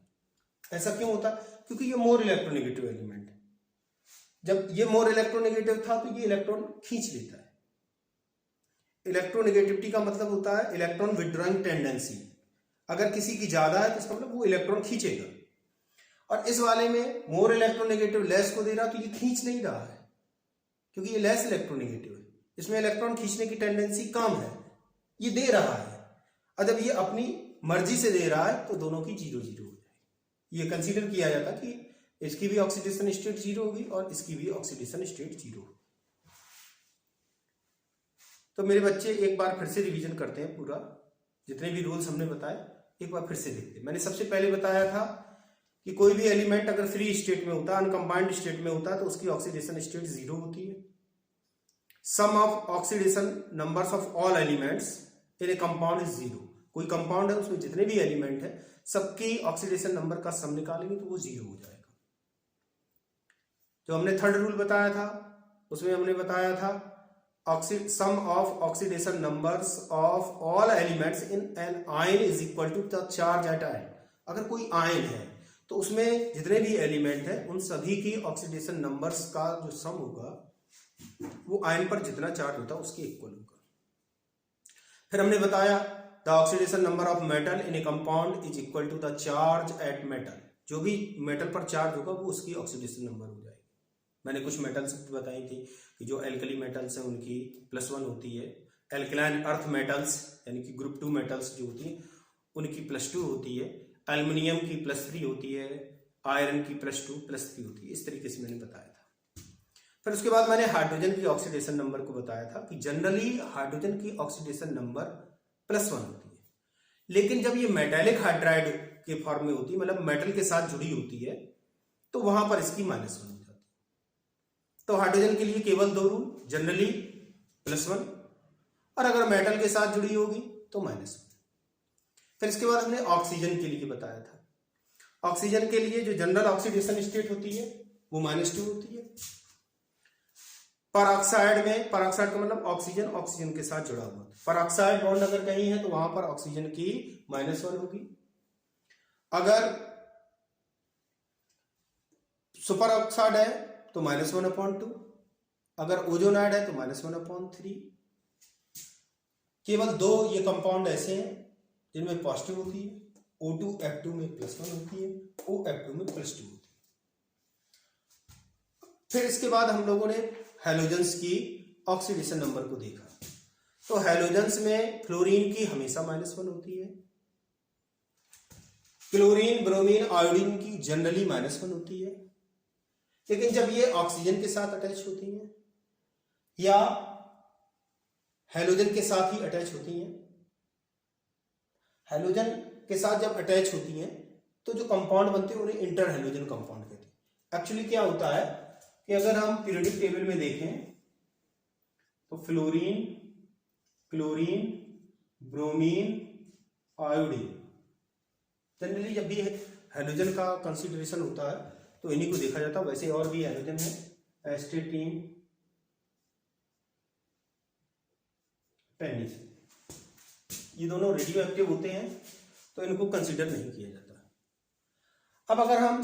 ऐसा क्यों होता है? क्योंकि ये मोर इलेक्ट्रोनेगेटिव एलिमेंट है। जब ये मोर इलेक्ट्रोनेगेटिव था तो ये इलेक्ट्रॉन खींच लेता है। इलेक्ट्रोनेगेटिविटी का मतलब होता है इलेक्ट्रॉन विड्रॉइंग टेंडेंसी। अगर किसी की ज्यादा है तो इसका मतलब वो इलेक्ट्रॉन खींचेगा, और इस वाले में मोर इलेक्ट्रोनेगेटिव लेस को दे रहा तो ये खींच नहीं रहा है क्योंकि ये लेस इलेक्ट्रोनेगेटिव है, इसमें इलेक्ट्रॉन खींचने की टेंडेंसी कम है, ये दे रहा है। और जब ये अपनी मर्जी से दे रहा है तो दोनों की 0-0 हो जाएगी। ये कंसीडर किया जाता कि इसकी भी ऑक्सीडेशन स्टेट 0 होगी और इसकी भी ऑक्सीडेशन स्टेट 0 होगी। तो मेरे बच्चे एक बार फिर से रिवीजन करते हैं, पूरा जितने भी रूल्स हमने बताए एक बार फिर से देखते हैं। मैंने सबसे पहले बताया था कि कोई भी एलिमेंट अगर फ्री स्टेट में होता है, अनकंबाइंड स्टेट में होता है, तो उसकी ऑक्सीडेशन स्टेट 0 होती है। Sum of oxidation numbers of all elements in a compound is 0। कोई कंपाउंड है उसमें जितने भी एलिमेंट है सबकी ऑक्सीडेशन नंबर का सम निकालेंगे तो वो 0 हो जाएगा। जो हमने थर्ड रूल बताया था उसमें हमने बताया था sum of oxidation numbers of all elements in an ion is equal to the charge at ion. अगर कोई आयन है तो उसमें जितने भी एलिमेंट है उन सभी की ऑक्सीडेशन नंबर्स का जो सम होगा वो आयन पर जितना चार्ज होता है उसके इक्वल होगा। फिर हमने बताया the oxidation number of metal in a compound is equal to the charge at metal. जो भी मेटल पर चार्ज होगा वो उसकी ऑक्सीडेशन नंबर हो जाएगी। मैंने कुछ मेटल्स बताई थी कि जो एल्कली मेटल्स हैं उनकी +1 होती है, एल्कलाइन अर्थ मेटल्स यानी कि ग्रुप 2 मेटल्स जो होती हैं उनकी +2 होती है, एल्युमिनियम की +3 होती है, आयरन की +2 +3 होती है। इस तरीके से मैंने बताया था। फिर उसके बाद मैंने हाइड्रोजन की ऑक्सीडेशन नंबर को बताया था कि जनरली हाइड्रोजन की ऑक्सीडेशन नंबर +1 होती है, लेकिन जब ये मेटेलिक हाइड्राइड के फॉर्म में होती है, मतलब मेटल के साथ जुड़ी होती है, तो वहां पर इसकी -1 हो जाती है। तो हाइड्रोजन के लिए केवल 2 रूल, जनरली +1 और अगर मेटल के साथ जुड़ी होगी तो -1। फिर इसके बाद हमने ऑक्सीजन के लिए बताया था। ऑक्सीजन के लिए जो जनरल ऑक्सीडेशन स्टेट होती है वो -2 होती है। परऑक्साइड में, परऑक्साइड का मतलब ऑक्सीजन ऑक्सीजन के साथ जुड़ा हुआ, परऑक्साइड बॉन्ड अगर कहीं है तो वहां पर ऑक्सीजन की -1 होगी। अगर सुपर ऑक्साइड है तो -1/2, अगर ओजोनाइड है तो -1/3, केवल 2 ये कंपाउंड ऐसे हैं जिनमें पॉजिटिव होती है, O2F2 में +1 होती है, OF2 में +2 होती है। फिर इसके बाद हम लोगों ने हैलोजेंस की ऑक्सीडेशन नंबर को देखा। तो हैलोजेंस में फ्लोरीन की हमेशा -1 होती है, क्लोरीन, ब्रोमीन, आयोडीन की जनरली -1 होती है, लेकिन जब ये ऑक्सीजन के साथ अटैच होती हैं या हैलोजन के साथ ही अटैच होती हैं, हैलोजन के साथ जब अटैच होती हैं तो जो कंपाउंड बनते हैं उन्हें इंटर हैलोजन कंपाउंड कहते हैं। एक्चुअली क्या होता है कि अगर हम पीरियोडिक टेबल में देखें तो fluorine, chlorine, bromine, iodine, generally जब भी हैलोजन का कंसीडरेशन होता है तो इन्हीं को देखा जाता है। वैसे और भी हैलोजन है, एस्टेटीन, टेनिस, ये दोनों रेडियो एक्टिव होते हैं तो इनको कंसीडर नहीं किया जाता। अब अगर हम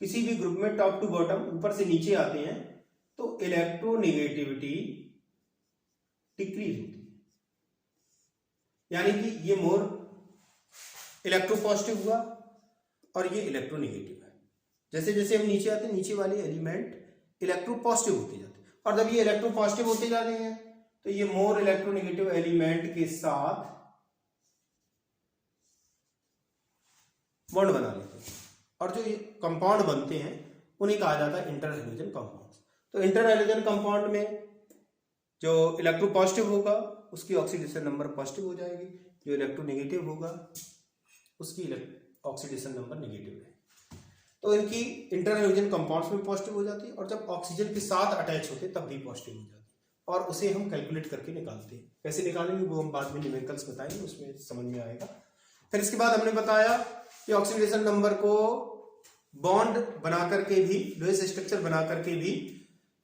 किसी भी ग्रुप में टॉप टू बॉटम ऊपर से नीचे आते हैं तो इलेक्ट्रोनेगेटिविटी डिक्रीज होती है, यानी कि ये मोर इलेक्ट्रोपॉजिटिव हुआ और ये इलेक्ट्रोनेगेटिव है। जैसे जैसे हम नीचे आते हैं नीचे वाले एलिमेंट इलेक्ट्रोपॉजिटिव होते जाते हैं, और जब ये इलेक्ट्रोपॉजिटिव होते जा रहे हैं तो ये मोर इलेक्ट्रोनेगेटिव एलिमेंट के साथ बॉन्ड बना लेते हैं, और जो ये कंपाउंड बनते हैं उन्हें कहा जाता है इंटर हैलोजन कंपाउंड्स। तो इंटर हैलोजन कंपाउंड में जो इलेक्ट्रोपॉजिटिव होगा उसकी ऑक्सीडेशन नंबर पॉजिटिव हो जाएगी, जो इलेक्ट्रोनेगेटिव होगा उसकी ऑक्सीडेशन नंबर नेगेटिव है। तो इनकी इंटर हैलोजन कंपाउंड्स में पॉजिटिव हो जाती है, और जब ऑक्सीजन के साथ अटैच होते तब भी पॉजिटिव हो जाती है, और उसे हम कैलकुलेट करके निकालते हैं। कैसे निकालेंगे वो हम बाद में न्यूमेरिकल्स बताएंगे, उसमें समझ में आएगा। फिर इसके बाद हमने बताया कि ऑक्सीडेशन नंबर को बॉन्ड बना करके भी, लोएस्ट स्ट्रक्चर बना करके भी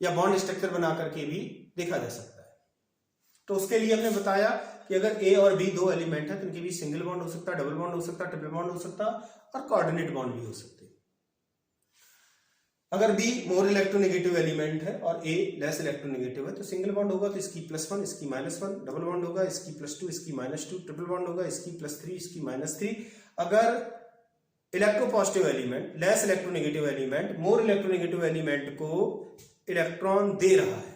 या बॉन्ड स्ट्रक्चर बना करके भी देखा जा सकता है। तो उसके लिए हमने बताया कि अगर A और B 2 एलिमेंट है तो इनके बीच सिंगल बॉन्ड हो सकता है, डबल बॉन्ड हो सकता है, ट्रिपल बॉन्ड हो सकता है, और कोऑर्डिनेट बॉन्ड भी हो सकते हैं। अगर B मोर इलेक्ट्रोनेगेटिव एलिमेंट है और A लेस इलेक्ट्रोनेगेटिव है तो सिंगल बॉन्ड होगा तो इसकी +1 इसकी -1, डबल बॉन्ड होगा इसकी +2 इसकी -2, ट्रिपल बॉन्ड होगा इसकी +3 इसकी -3। अगर electropositive element less electronegative element मोर इलेक्ट्रोनेगेटिव एलिमेंट को इलेक्ट्रॉन दे रहा है,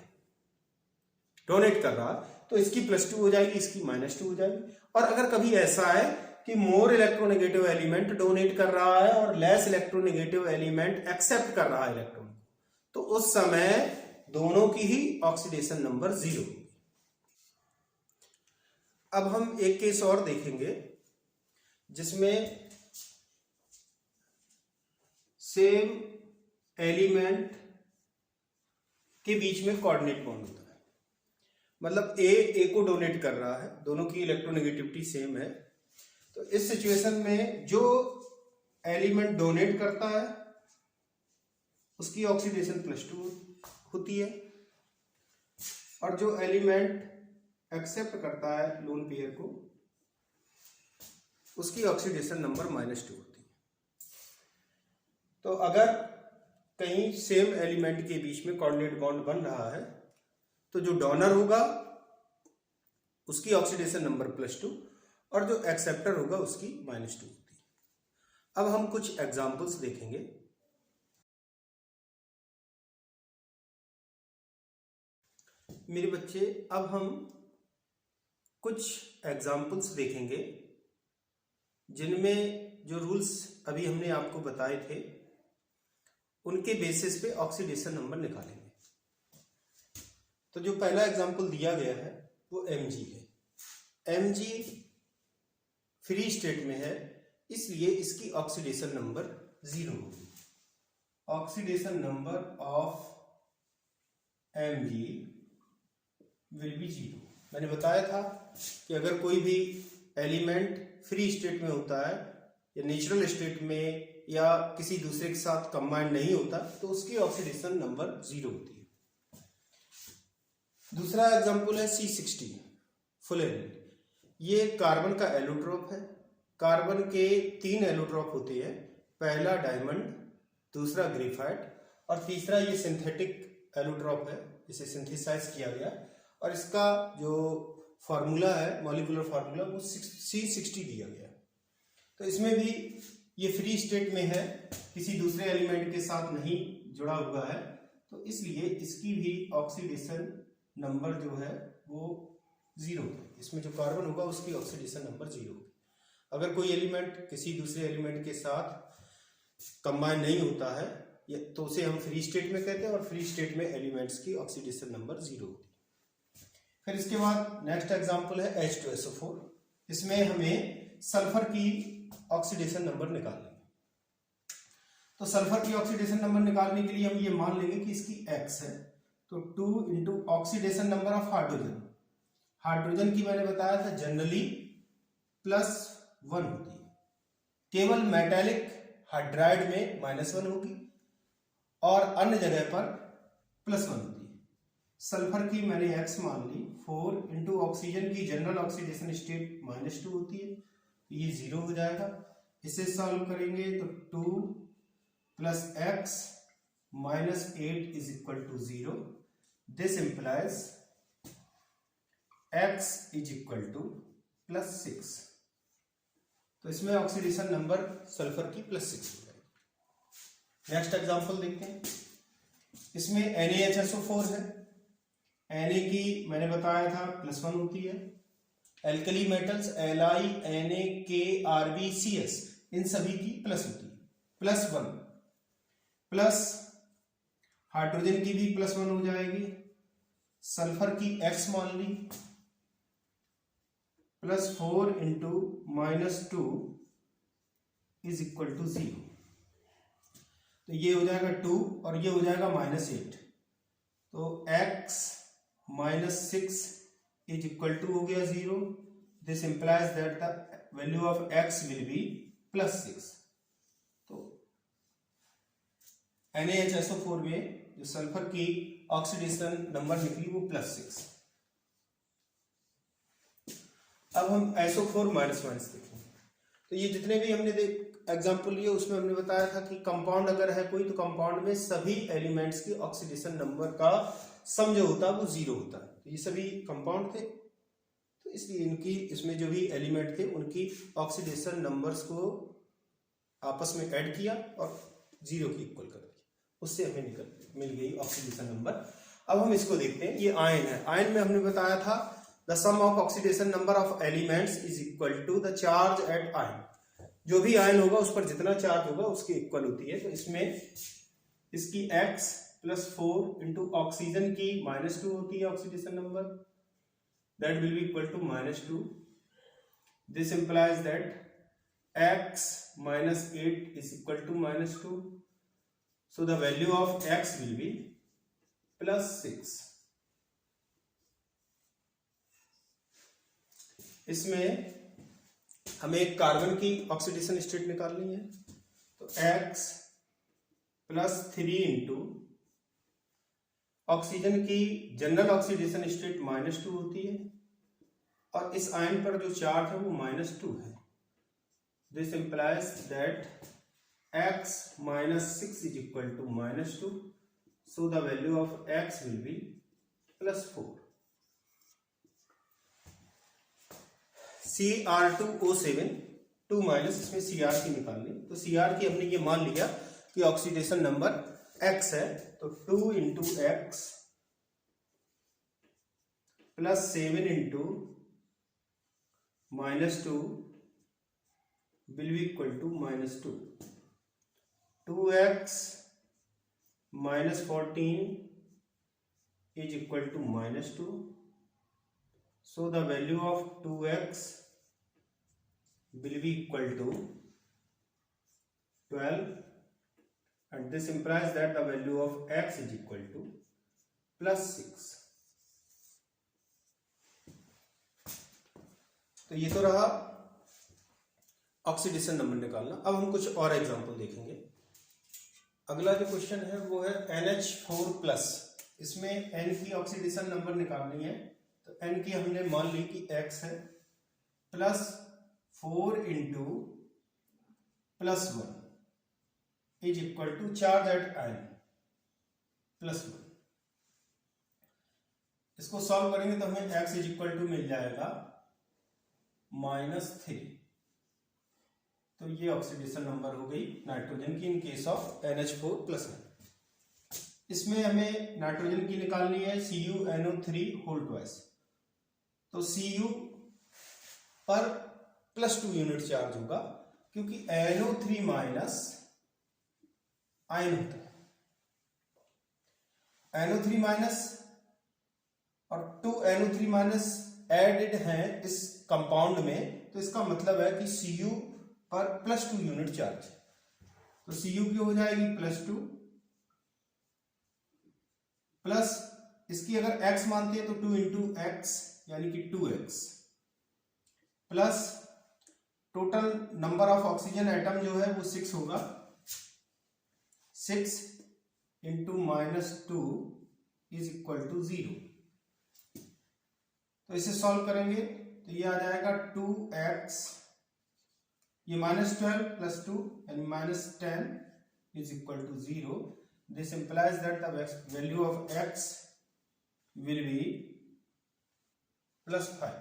डोनेट कर रहा है, तो इसकी +2 हो जाएगी इसकी -2 हो जाएगी। और अगर कभी ऐसा है कि मोर इलेक्ट्रोनेगेटिव एलिमेंट डोनेट कर रहा है और लेस इलेक्ट्रोनेगेटिव एलिमेंट एक्सेप्ट कर रहा है इलेक्ट्रॉन, तो उस समय दोनों की ही ऑक्सीडेशन नंबर 0 होगी। अब हम एक केस और देखेंगे जिसमें सेम एलिमेंट के बीच में कोऑर्डिनेट बॉन्ड होता है, मतलब ए को डोनेट कर रहा है, दोनों की इलेक्ट्रोनेगेटिविटी सेम है। तो इस सिचुएशन में जो एलिमेंट डोनेट करता है उसकी ऑक्सीडेशन +2 होती है, और जो एलिमेंट एक्सेप्ट करता है लोन पेयर को उसकी ऑक्सीडेशन नंबर -2 होती है। तो अगर कहीं सेम एलिमेंट के बीच में कोऑर्डिनेट बॉन्ड बन रहा है तो जो डोनर होगा उसकी ऑक्सीडेशन नंबर +2 और जो एक्सेप्टर होगा उसकी -2 होती है। अब हम कुछ एग्जांपल्स देखेंगे। मेरे बच्चे, अब हम कुछ एग्जांपल्स देखेंगे जिनमें जो रूल्स अभी हमने आपको बताए थे उनके बेसिस पे ऑक्सीडेशन नंबर निकालेंगे। तो जो पहला एग्जांपल दिया गया है वो Mg है। Mg फ्री स्टेट में है, इसलिए इसकी ऑक्सीडेशन नंबर 0 होगी। Oxidation number of Mg will be 0। मैंने बताया था कि अगर कोई भी एलिमेंट फ्री स्टेट में होता है या नेचुरल स्टेट में या किसी दूसरे के साथ कंबाइंड नहीं होता तो उसकी ऑक्सीडेशन नंबर 0 होती है। दूसरा एग्जांपल है C60 फुलेरिन। ये कार्बन का एलोट्रोप है। कार्बन के 3 एलोट्रोप होते हैं, पहला डायमंड, दूसरा ग्रेफाइट और तीसरा ये सिंथेटिक एलोट्रोप है, इसे सिंथेसाइज किया गया। और इसका जो फार्मूला है, मॉलिक्यूलर फार्मूला, वो C60 दिया गया है। तो इसमें भी ये फ्री स्टेट में है, किसी दूसरे एलिमेंट के साथ नहीं जुड़ा हुआ है, तो इसलिए इसकी भी ऑक्सीडेशन नंबर जो है वो 0 है। इसमें जो कार्बन होगा उसकी ऑक्सीडेशन नंबर 0 होगी। अगर कोई एलिमेंट किसी दूसरे एलिमेंट के साथ कंबाइन नहीं होता है तो उसे हम फ्री स्टेट में कहते हैं, और फ्री स्टेट में एलिमेंट्स की ऑक्सीडेशन नंबर 0 होती है। फिर इसके बाद नेक्स्ट एग्जांपल है H2SO4। इसमें हमें सल्फर की ऑक्सीडेशन नंबर निकालनी है। तो सल्फर की ऑक्सीडेशन नंबर निकालने के लिए हम ये मान लेंगे कि इसकी X है, तो 2 into oxidation number of hydrogen. Hydrogen की मैंने बताया था जनरली +1 होती है, केवल मेटालिक हाइड्राइड में -1 होगी और अन्य जगह पर +1 होती है। सल्फर की मैंने X मान ली 4 इंटू ऑक्सीजन की जनरल ऑक्सीडेशन स्टेट -2 होती है, ये 0 हो जाएगा। इसे सॉल्व करेंगे तो 2 + X -8 = 0। This implies X = +6। तो इसमें ऑक्सीडेशन नंबर सल्फर की +6 हो जाएगी। नेक्स्ट एग्जांपल देखते हैं। इसमें NaHSO4 है। Na की मैंने बताया था +1 होती है। Alkali metals Li, Na, K, Rb, Cs इन सभी की प्लस होती है, +1 प्लस हाइड्रोजन की भी +1 हो जाएगी। सल्फर की X मान ली +4 इंटू -2 = 0। तो ये हो जाएगा 2 और ये हो जाएगा -8। तो X -6 = हो गया 0। This implies that the value of X will be +6। तो NaHSO4 में जो सल्फर की ऑक्सीडेशन नंबर निकली वो +6। अब हम SO4- देखेंगे। तो ये जितने भी हमने एग्जाम्पल लिए उसमें हमने बताया था कि कंपाउंड अगर है कोई, तो कंपाउंड में सभी एलिमेंट्स की ऑक्सीडेशन नंबर का सम जो होता है वो 0 होता है। तो ये सभी कंपाउंड थे, तो इसलिए इनकी इसमें जो भी एलिमेंट थे उनकी ऑक्सीडेशन नंबर्स को आपस में ऐड किया और 0 की इक्वल कर दिया, उससे हमें मिल गई ऑक्सीडेशन नंबर। अब हम इसको देखते हैं। ये आयन है। आयन में हमने बताया था the sum of oxidation number of elements is equal to the charge at ion. जो भी आयन होगा उस पर जितना चार्ज होगा उसके इक्वल होती है। तो इसमें इसकी X +4 इंटू ऑक्सीजन की -2 होती है oxidation number, that will be equal to -2। This implies that X -8 = -2। So the value of X will be +6। इसमें हमें कार्बन की ऑक्सीडेशन स्टेट निकालनी है। तो X +3 इंटू ऑक्सीजन की जनरल ऑक्सीडेशन स्टेट -2 होती है और इस आयन पर जो चार्ज है वो -2 है। This implies that X -6 = -2। So the value of X will B +4। Cr2O7 2 minus, इसमें Cr की निकाल ली। तो Cr की हमने ये मान लिया कि ऑक्सीडेशन नंबर X है, तो 2 into X +7 into -2 will be equal to -2। 2X -14 = -2। So the value of 2X will be equal to 12, and this implies that the value of X is equal to +6। तो ये तो रहा oxidation number निकालना। अब हम कुछ और एग्जांपल देखेंगे। अगला जो क्वेश्चन है वो है NH4+। इसमें N की ऑक्सीडेशन नंबर निकालनी है। तो N की हमने मान ली कि X है, +4 इंटू +1 = चार्ज एट आयन +1। इसको सॉल्व करेंगे तो हमें x इज इक्वल टू मिल जाएगा -3। तो ये ऑक्सीडेशन नंबर हो गई नाइट्रोजन की इन केस ऑफ NH4+। इसमें हमें नाइट्रोजन की निकालनी है CuNO3 होल ट्वाइस। तो Cu पर +2 यूनिट चार्ज होगा क्योंकि NO3 माइनस आयन होता है, NO3 माइनस और 2 NO3 माइनस एडेड हैं इस कंपाउंड में, तो इसका मतलब है कि Cu पर +2 यूनिट चार्ज। तो Cu की हो जाएगी +2 प्लस इसकी अगर x मानते हैं तो 2 इंटू एक्स यानी कि 2x plus total number of oxygen atom जो है वो 6 होगा, 6 इंटू -2 इज इक्वल टू 0। तो इसे सॉल्व करेंगे तो ये आ जाएगा 2x, ये -12 + 2 यानी -10 is equal to 0। This implies that the value of x will be +5।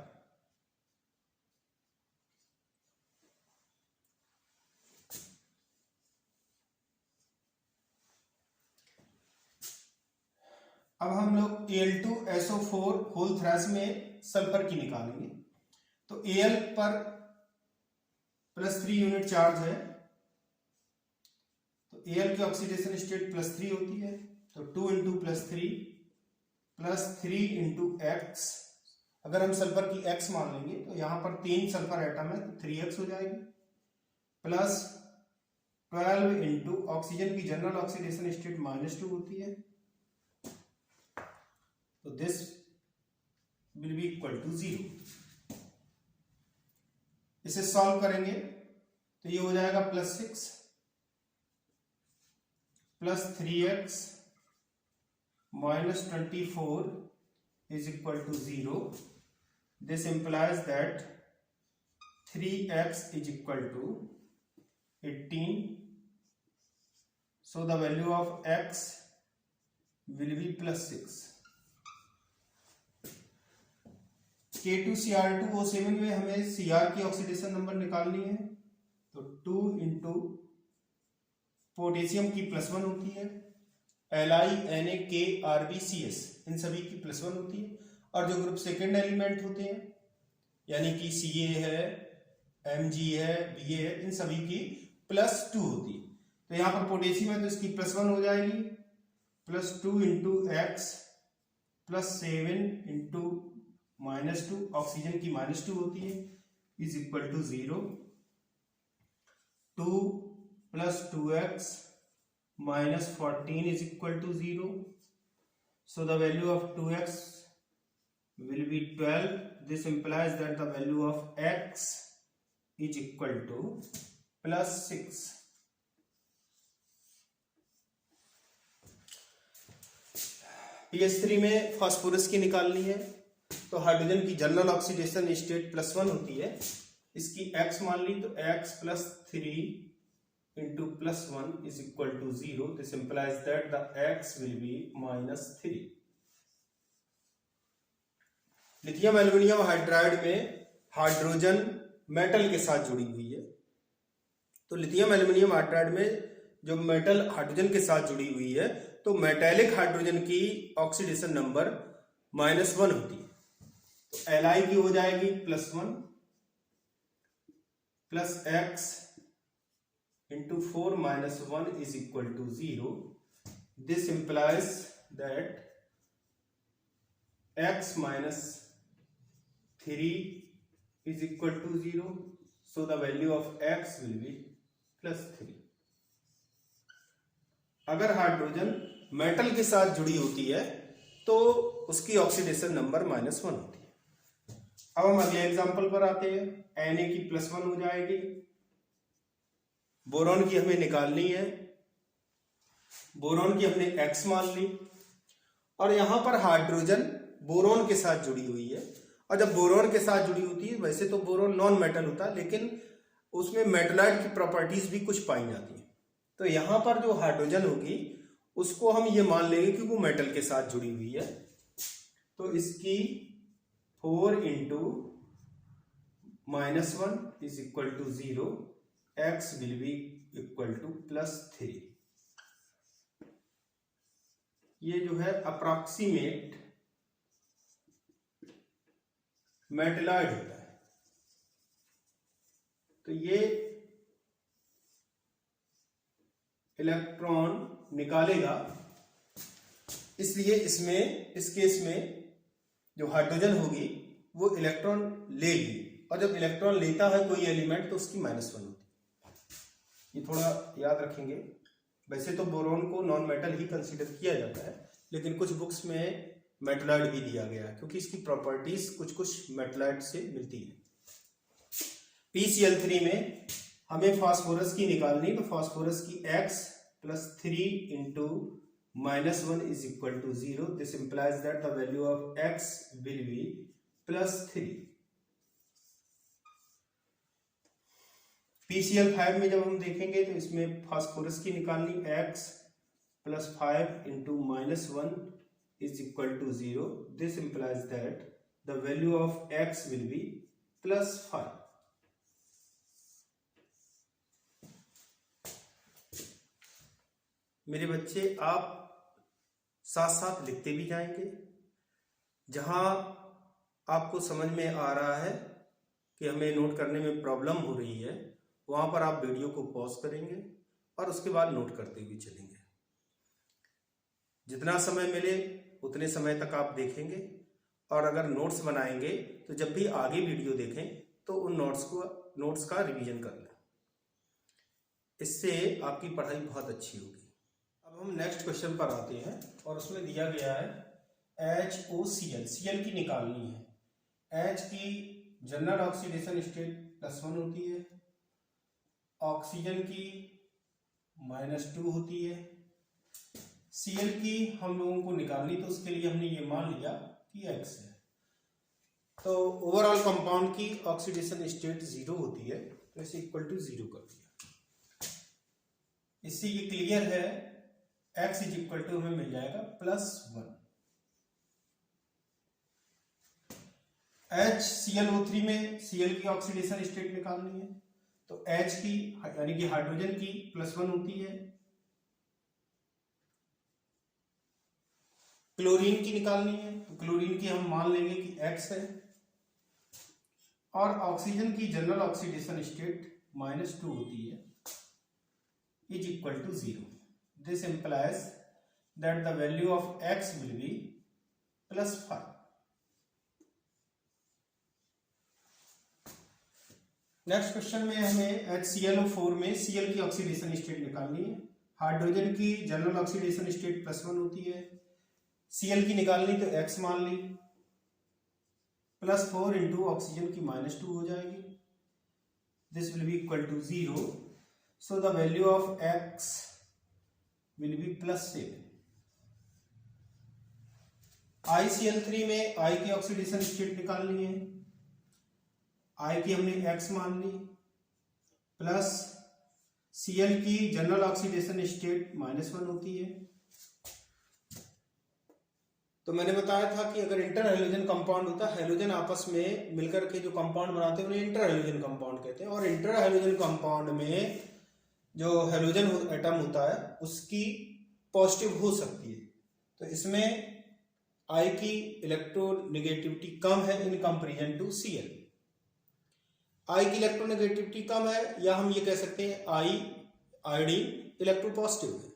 अब हम लोग Al2SO4 होल थ्रेस में सल्फर की निकालेंगे। तो Al पर +3 यूनिट चार्ज है, तो Al की ऑक्सीडेशन स्टेट +3 होती है। तो 2 इंटू +3 +3 इंटू एक्स, अगर हम सल्फर की x मान लेंगे तो यहां पर 3 सल्फर एटम है तो 3x हो जाएगी, प्लस 12 इंटू ऑक्सीजन की जनरल ऑक्सीडेशन स्टेट -2 होती है, तो this will be equal to 0। इसे सॉल्व करेंगे तो ये हो जाएगा +6 plus 3x -24 is equal to 0. This implies that 3x is equal to 18. So the value of x will be +6. K2Cr2O7 में हमें Cr की ऑक्सीडेशन नंबर निकालनी है, तो 2 इंटू पोटेशियम की +1 होती है, LiNaKRbCs इन सभी की +1 होती है, और जो ग्रुप सेकेंड एलिमेंट होते हैं यानी कि Ca है, Mg है, Ba है, इन सभी की +2 होती है। तो यहाँ पर पोटेशियम है तो इसकी +1 हो जाएगी, +2 इंटू एक्स +7 इंटू -2, ऑक्सीजन की -2 होती है, is equal to 0। 2 + 2x -14 is equal to 0. So the value of 2x will be 12. This implies that the value of x is equal to +6. pH3 में फास्फोरस की निकालनी है, तो हाइड्रोजन की general oxidation state +1 होती है, इसकी x मान ली तो x +3 into +1 is equal to 0. This implies that the x will be -3. Lithium aluminium hydride में हाइड्रोजन मेटल के साथ जुड़ी हुई है, तो लिथियम एल्युमिनियम हाइड्राइड में जो मेटल हाइड्रोजन के साथ जुड़ी हुई है तो मेटेलिक हाइड्रोजन की ऑक्सीडेशन नंबर -1 होती है। तो Li की हो जाएगी +1 plus x into 4 minus 1 is equal to 0. This implies that x minus 3 is equal to 0. So the value of x will be +3. अगर हाइड्रोजन मेटल के साथ जुड़ी होती है तो उसकी ऑक्सीडेशन नंबर -1 होती है। अब हम अगले एग्जांपल पर आते हैं। Na की +1 हो जाएगी, बोरॉन की हमें निकालनी है, बोरॉन की हमने x मान ली, और यहां पर हाइड्रोजन बोरॉन के साथ जुड़ी हुई है, और जब बोरॉन के साथ जुड़ी होती है, वैसे तो बोरॉन नॉन मेटल होता है लेकिन उसमें मेटलाइट की प्रॉपर्टीज भी कुछ पाई जाती है, तो यहां पर जो हाइड्रोजन होगी उसको हम ये मान लेंगे कि वो मेटल के साथ जुड़ी हुई है। तो इसकी 4 into -1 is equal to 0, x will be equal to +3। ये जो है अप्रॉक्सीमेट मेटलॉइड होता है। तो ये इलेक्ट्रॉन निकालेगा, इसलिए इसमें इस केस में जो हाइड्रोजन होगी वो इलेक्ट्रॉन लेगी, और जब इलेक्ट्रॉन लेता है कोई एलिमेंट तो उसकी -1 होती है। ये थोड़ा याद रखेंगे। वैसे तो बोरॉन को नॉन मेटल ही कंसीडर किया जाता है, लेकिन कुछ बुक्स में मेटलॉइड भी दिया गया है क्योंकि इसकी प्रॉपर्टीज कुछ कुछ मेटलॉइड से मिलती है। PCl3 में हमें फास्फोरस की निकालनी, तो फास्फोरस की x + 3 into -1 is equal to 0। This implies that the value of x will be +3। PCl5 में जब हम देखेंगे तो इसमें फास्फोरस की निकालनी, x + 5 into -1 is equal to 0. This implies that the value of x will be +5. मेरे बच्चे, आप साथ साथ लिखते भी जाएंगे। जहां आपको समझ में आ रहा है कि हमें नोट करने में प्रॉब्लम हो रही है, वहां पर आप वीडियो को पॉज करेंगे और उसके बाद नोट करते हुए चलेंगे। जितना समय मिले उतने समय तक आप देखेंगे, और अगर नोट्स बनाएंगे तो जब भी आगे वीडियो देखें तो उन नोट्स का रिवीजन कर लें। इससे आपकी पढ़ाई बहुत अच्छी होगी। अब हम नेक्स्ट क्वेश्चन पर आते हैं, और उसमें दिया गया है HOCl, Cl की निकालनी है। H की जनरल ऑक्सीडेशन स्टेट +1 होती है, ऑक्सीजन की -2 होती है। Cl की हम लोगों को निकालनी, तो उसके लिए हमने ये मान लिया कि x है। तो ओवरऑल कंपाउंड की ऑक्सीडेशन स्टेट 0 होती है, तो इसे इक्वल टू 0 कर दिया। इससे ये क्लियर है, x इज इक्वल टू हमें मिल जाएगा +1। HClO3 में Cl की ऑक्सीडेशन स्टेट निकालनी है, तो H की यानी कि हाइड्रोजन की +1 होती है। क्लोरीन की निकालनी है, तो क्लोरीन की हम मान लेंगे कि x है, और ऑक्सीजन की जनरल ऑक्सीडेशन स्टेट -2 होती है, is equal to 0। This implies that the value of x will be +5। Next question में हमें HClO4 में Cl की ऑक्सीडेशन स्टेट निकालनी है। हाइड्रोजन की जनरल ऑक्सीडेशन स्टेट +1 होती है, Cl की निकालनी, तो x मान ली, +4 इंटू ऑक्सीजन की -2 हो जाएगी। This will be equal to 0, so the value of x will be +7। ICl3 में I की ऑक्सीडेशन स्टेट निकालनी है, I की हमने x मान ली, प्लस Cl की जनरल ऑक्सीडेशन स्टेट -1 होती है। तो मैंने बताया था कि अगर इंटर हैलोजन कंपाउंड होता है, हैलोजन आपस में मिलकर के जो कंपाउंड बनाते हैं उन्हें इंटर हैलोजन कंपाउंड कहते हैं, और इंटर हैलोजन कंपाउंड में जो हैलोजन एटम होता है उसकी पॉजिटिव हो सकती है। तो इसमें I की इलेक्ट्रोनेगेटिविटी कम है in comparison to Cl। I की इलेक्ट्रोनेगेटिविटी कम है, या हम ये कह सकते हैं आयोडीन इलेक्ट्रोपॉजिटिव है,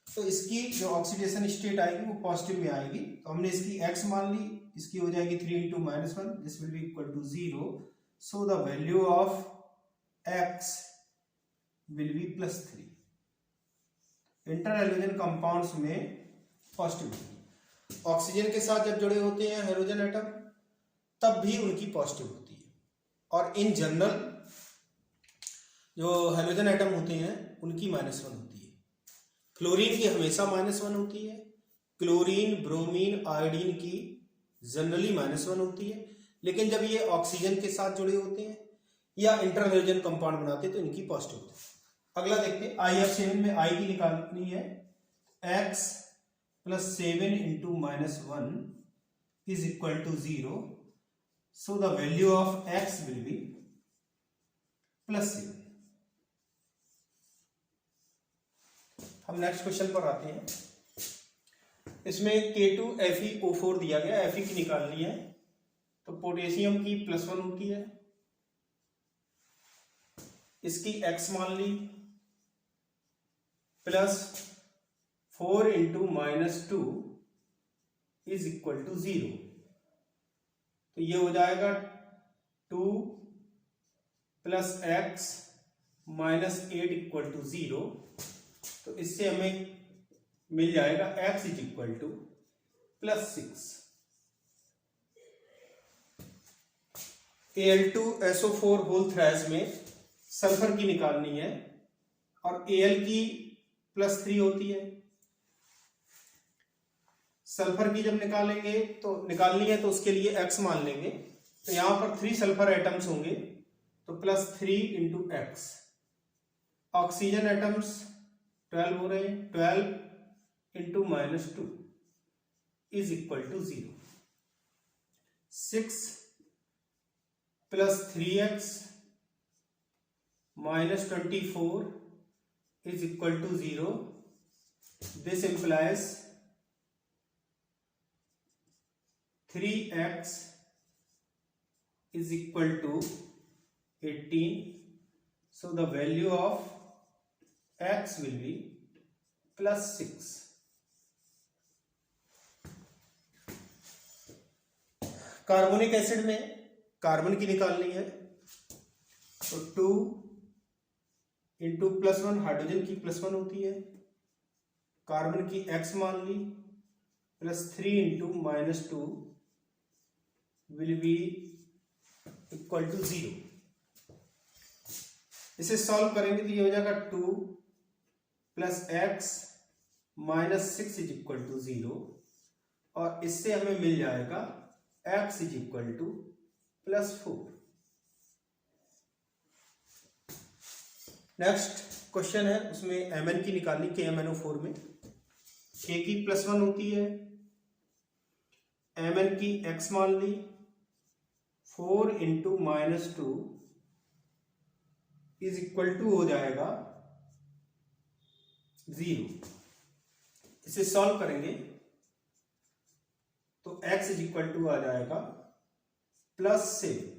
तो इसकी जो ऑक्सीडेशन स्टेट आएगी वो पॉजिटिव में आएगी। तो हमने इसकी x मान ली, इसकी हो जाएगी 3 into -1, this will be equal to 0, so the value of x will be +3। Inter halogen compounds में पॉजिटिव, ऑक्सीजन के साथ जब जुड़े होते हैं हाइड्रोजन एटम तब भी उनकी पॉजिटिव होती है, और इन जनरल जो हाइड्रोजन एटम होते हैं उनकी -1 होती है। क्लोरीन की हमेशा -1 होती है, क्लोरीन, ब्रोमीन, आयोडीन की जनरली -1 होती है, लेकिन जब ये ऑक्सीजन के साथ जुड़े होते हैं या इंटर हाइड्रोजन कंपाउंड बनाते हैं तो इनकी पॉजिटिव होती है। अगला देखते हैं, IF7 में I की निकालनी है, x +7 into -1 is equal to 0, so the value of x will be plus 7. हम नेक्स्ट क्वेश्चन पर आते हैं. इसमें K2FeO4 दिया गया, Fe की निकालनी है. तो पोटेशियम की +1 होती है, इसकी x मान ली, plus 4 into -2 is equal to 0. तो ये हो जाएगा 2 प्लस x -8 इक्वल टू 0. तो इससे हमें मिल जाएगा x is equal to +6. Al2SO4 whole thrice में सल्फर की निकालनी है और Al की +3 होती है. सल्फर की जब निकालनी है तो उसके लिए x मान लेंगे. तो यहां पर 3 सल्फर एटम्स होंगे, तो +3 इंटू एक्स. ऑक्सीजन एटम्स 12 हो रहे हैं, 12 into -2 is equal to 0. 6 plus 3x -24 is equal to 0. This implies 3x is equal to 18. So the value of x will be +6. Carbonic acid में कार्बन की निकालनी है, तो 2 इंटू +1, हाइड्रोजन की +1 होती है, कार्बन की x मान ली, +3 into -2 will be equal to 0. इसे सॉल्व करेंगे तो ये हो जाएगा 2 plus x -6 is equal to 0. और इससे हमें मिल जाएगा x is equal to +4. Next question है, उसमें Mn की निकालनी, KMnO4 में K की +1 होती है, Mn की x मान ली, 4 इंटू -2 इज इक्वल टू हो जाएगा 0. इसे सॉल्व करेंगे तो x इज इक्वल टू आ जाएगा +7.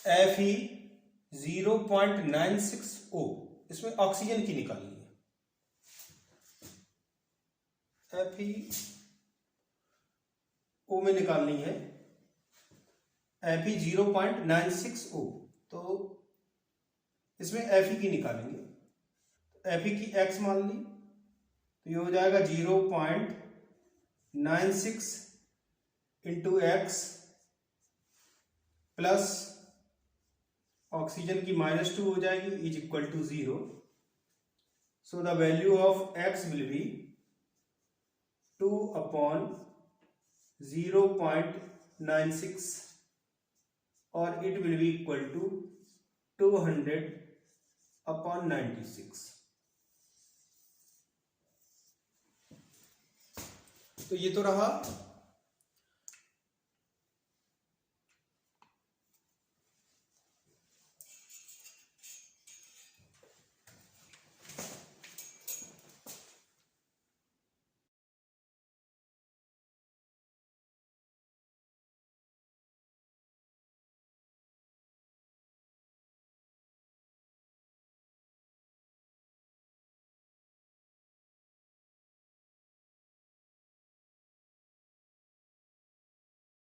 Fe 0.96O, इसमें ऑक्सीजन की निकालनी है. FeO में निकालनी है, Fe 0.96O. तो इसमें Fe की निकालेंगे. Fe की x मान ली, तो ये हो जाएगा 0.96 इंटू x प्लस ऑक्सीजन की -2 हो जाएगी, is equal to 0. So the value of x will be 2/0.96 और it will be equal to 200/96. तो ये तो रहा